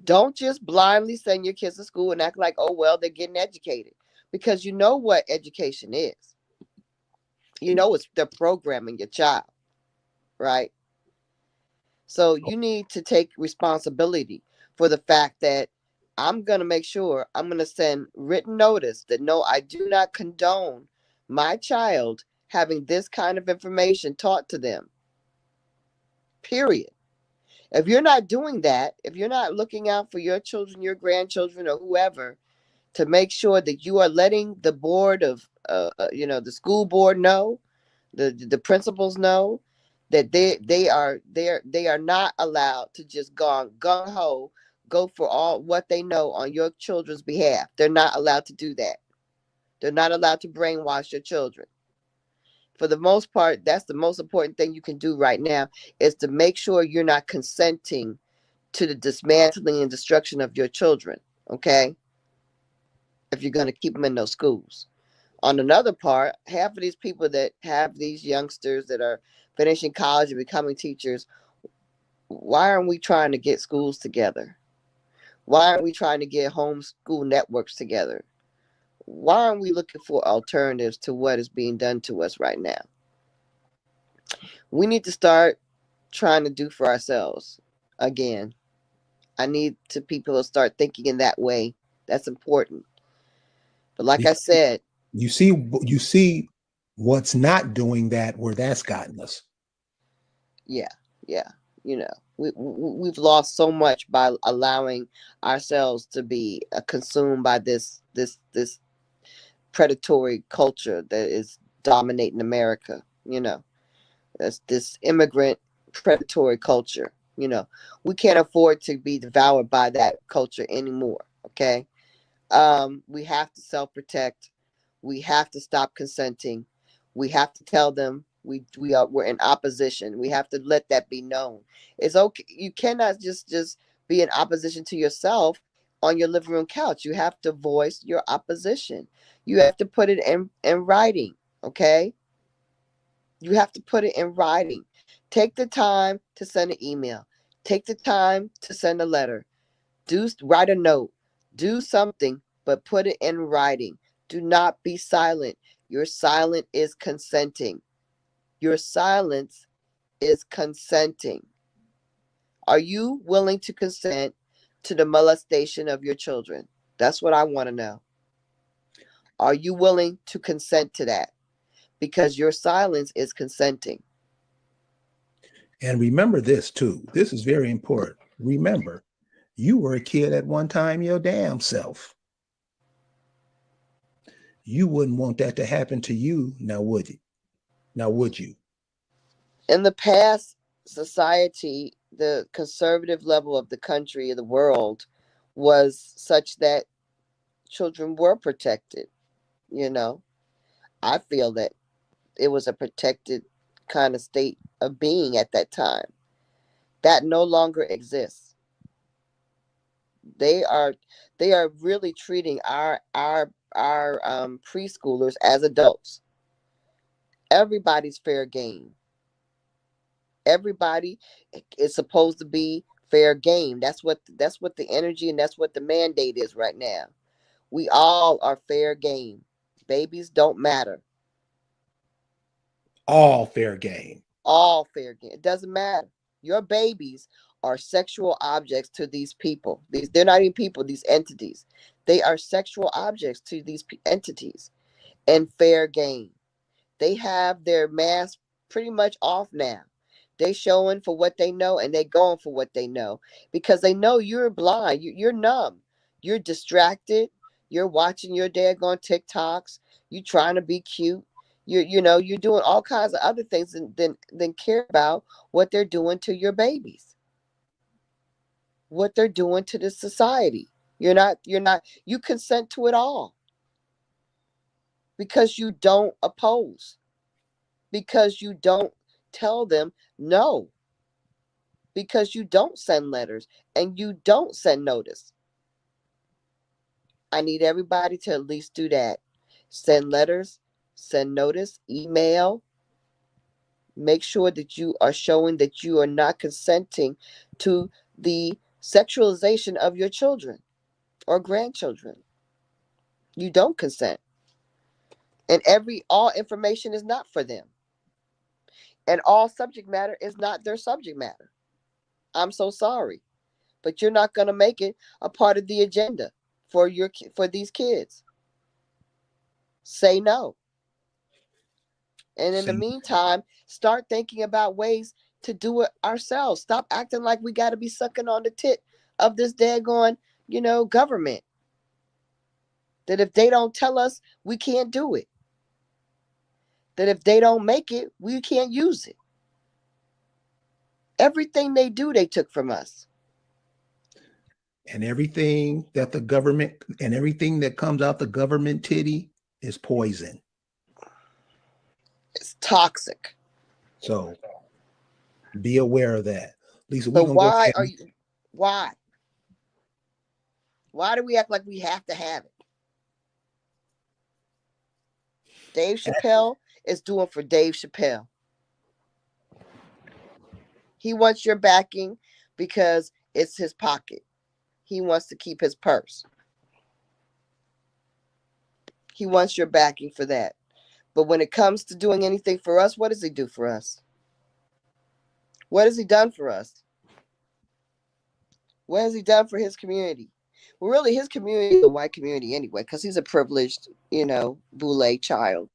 Don't just blindly send your kids to school and act like, oh, well, they're getting educated. Because you know what education is. You know it's they're programming your child, right? So you need to take responsibility for the fact that I'm going to make sure I'm going to send written notice that no, I do not condone my child having this kind of information taught to them. Period. If you're not doing that, if you're not looking out for your children, your grandchildren, or whoever, to make sure that you are letting the board of, the school board know, the principals know that they are not allowed to just go gung ho, go for all what they know on your children's behalf. They're not allowed to do that. They're not allowed to brainwash your children. For the most part, that's the most important thing you can do right now, is to make sure you're not consenting to the dismantling and destruction of your children. Okay, if you're going to keep them in those schools. On another part, half of these people that have these youngsters that are finishing college and becoming teachers, why aren't we trying to get schools together? Why aren't we trying to get homeschool networks together? Why aren't we looking for alternatives to what is being done to us right now? We need to start trying to do for ourselves again. I need to people to start thinking in that way. That's important. But like I said, You see what's not doing that, where that's gotten us. yeah, yeah, we've lost so much by allowing ourselves to be consumed by this predatory culture that is dominating America. That's this immigrant predatory culture. We can't afford to be devoured by that culture anymore. Okay. We have to self-protect. We have to stop consenting. We have to tell them we're in opposition. We have to let that be known. It's okay. You cannot just be in opposition to yourself on your living room couch. You have to voice your opposition. You have to put it in writing. Okay. You have to put it in writing. Take the time to send an email. Take the time to send a letter. Write a note. Do something, but put it in writing. Do not be silent. Your silence is consenting. Your silence is consenting. Are you willing to consent to the molestation of your children? That's what I want to know. Are you willing to consent to that? Because your silence is consenting. And remember this too. This is very important. Remember, you were a kid at one time, your damn self. You wouldn't want that to happen to you, now would you? Now would you? In the past society, the conservative level of the country, of the world, was such that children were protected. You know, I feel that it was a protected kind of state of being at that time. That no longer exists. They are they are really treating our preschoolers as adults. Everybody's fair game. Everybody is supposed to be fair game. That's what the energy and that's what the mandate is right now. We all are fair game. Babies don't matter. All fair game. All fair game. It doesn't matter. Your babies are sexual objects to these people. They're not even people, these entities. They are sexual objects to these entities. And fair game. They have their mask pretty much off now. They showing for what they know, and they going for what they know, because they know you're blind. You're numb. You're distracted. You're watching your daggone TikToks. You trying to be cute. You're doing all kinds of other things than care about what they're doing to your babies, what they're doing to the society. You consent to it all because you don't oppose, because you don't tell them no, because you don't send letters and you don't send notice. I need everybody to at least do that. Send letters, send notice, email. Make sure that you are showing that you are not consenting to the sexualization of your children or grandchildren. You don't consent. And all information is not for them. And all subject matter is not their subject matter. I'm so sorry, but you're not going to make it a part of the agenda for these kids. Say no. And in the meantime, start thinking about ways to do it ourselves. Stop acting like we got to be sucking on the tit of this daggone, government. That if they don't tell us, we can't do it. That if they don't make it, we can't use it. Everything they do, they took from us. And everything that the government and everything that comes out the government titty is poison. It's toxic. So be aware of that. Lisa, but why do we act like we have to have it? Dave Chappelle is doing for Dave Chappelle. He wants your backing because it's his pocket. He wants to keep his purse. He wants your backing for that. But when it comes to doing anything for us, what does he do for us? What has he done for us? What has he done for his community? Well, really, his community is a white community anyway, because he's a privileged, boule child.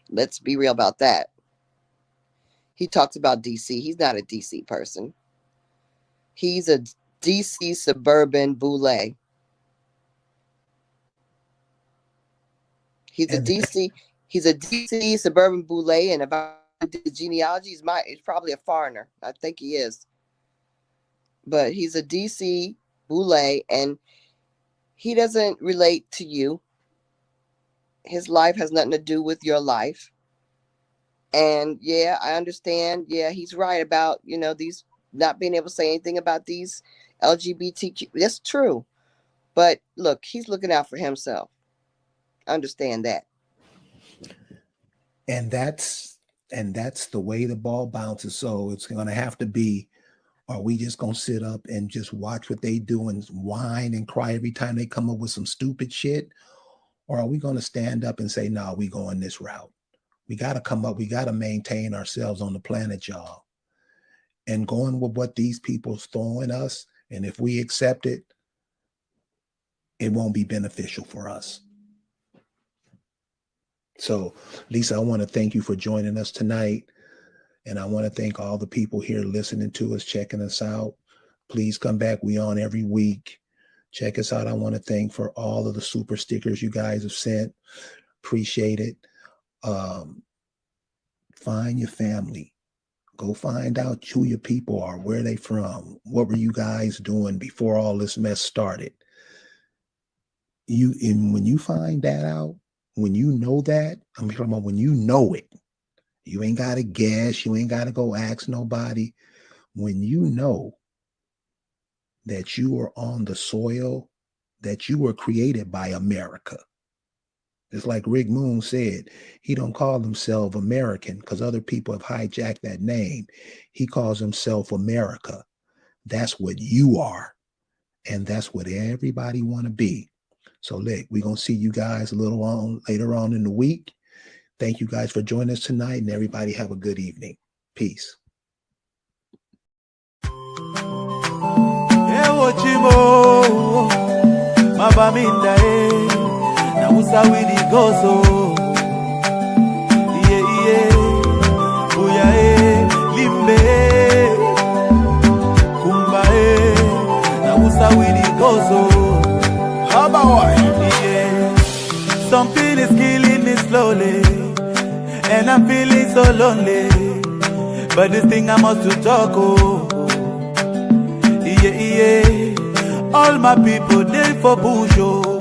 Let's be real about that. He talks about DC. He's not a DC person. He's a DC suburban boule. He's a DC suburban boule, and about the genealogy, he's probably a foreigner. I think he is. But he's a DC boule, and he doesn't relate to you. His life has nothing to do with your life. And yeah, I understand. Yeah, he's right about, these not being able to say anything about these LGBTQ. That's true. But look, he's looking out for himself. Understand that. And that's the way the ball bounces. So it's going to have to be, are we just going to sit up and just watch what they do and whine and cry every time they come up with some stupid shit? Or are we going to stand up and say, no, we going this route? We got to come up. We got to maintain ourselves on the planet, y'all. And going with what these people's throwing us. And if we accept it, it won't be beneficial for us. So, Lisa, I want to thank you for joining us tonight. And I want to thank all the people here listening to us, checking us out. Please come back. We on every week. Check us out. I want to thank for all of the super stickers you guys have sent. Appreciate it. Find your family. Go find out who your people are, where they from, what were you guys doing before all this mess started. When you find that out, when you know that, I'm talking about when you know it, you ain't got to guess, you ain't got to go ask nobody. When you know that you are on the soil, that you were created by America. It's like Rick Moon said, he don't call himself American because other people have hijacked that name. He calls himself America. That's what you are. And that's what everybody want to be. So look, we're going to see you guys later on in the week. Thank you guys for joining us tonight, and everybody have a good evening. Peace. pain is killing me slowly, and I'm feeling so lonely. But this thing I must to talk, oh, yeah, yeah. All my people, they for bush, oh.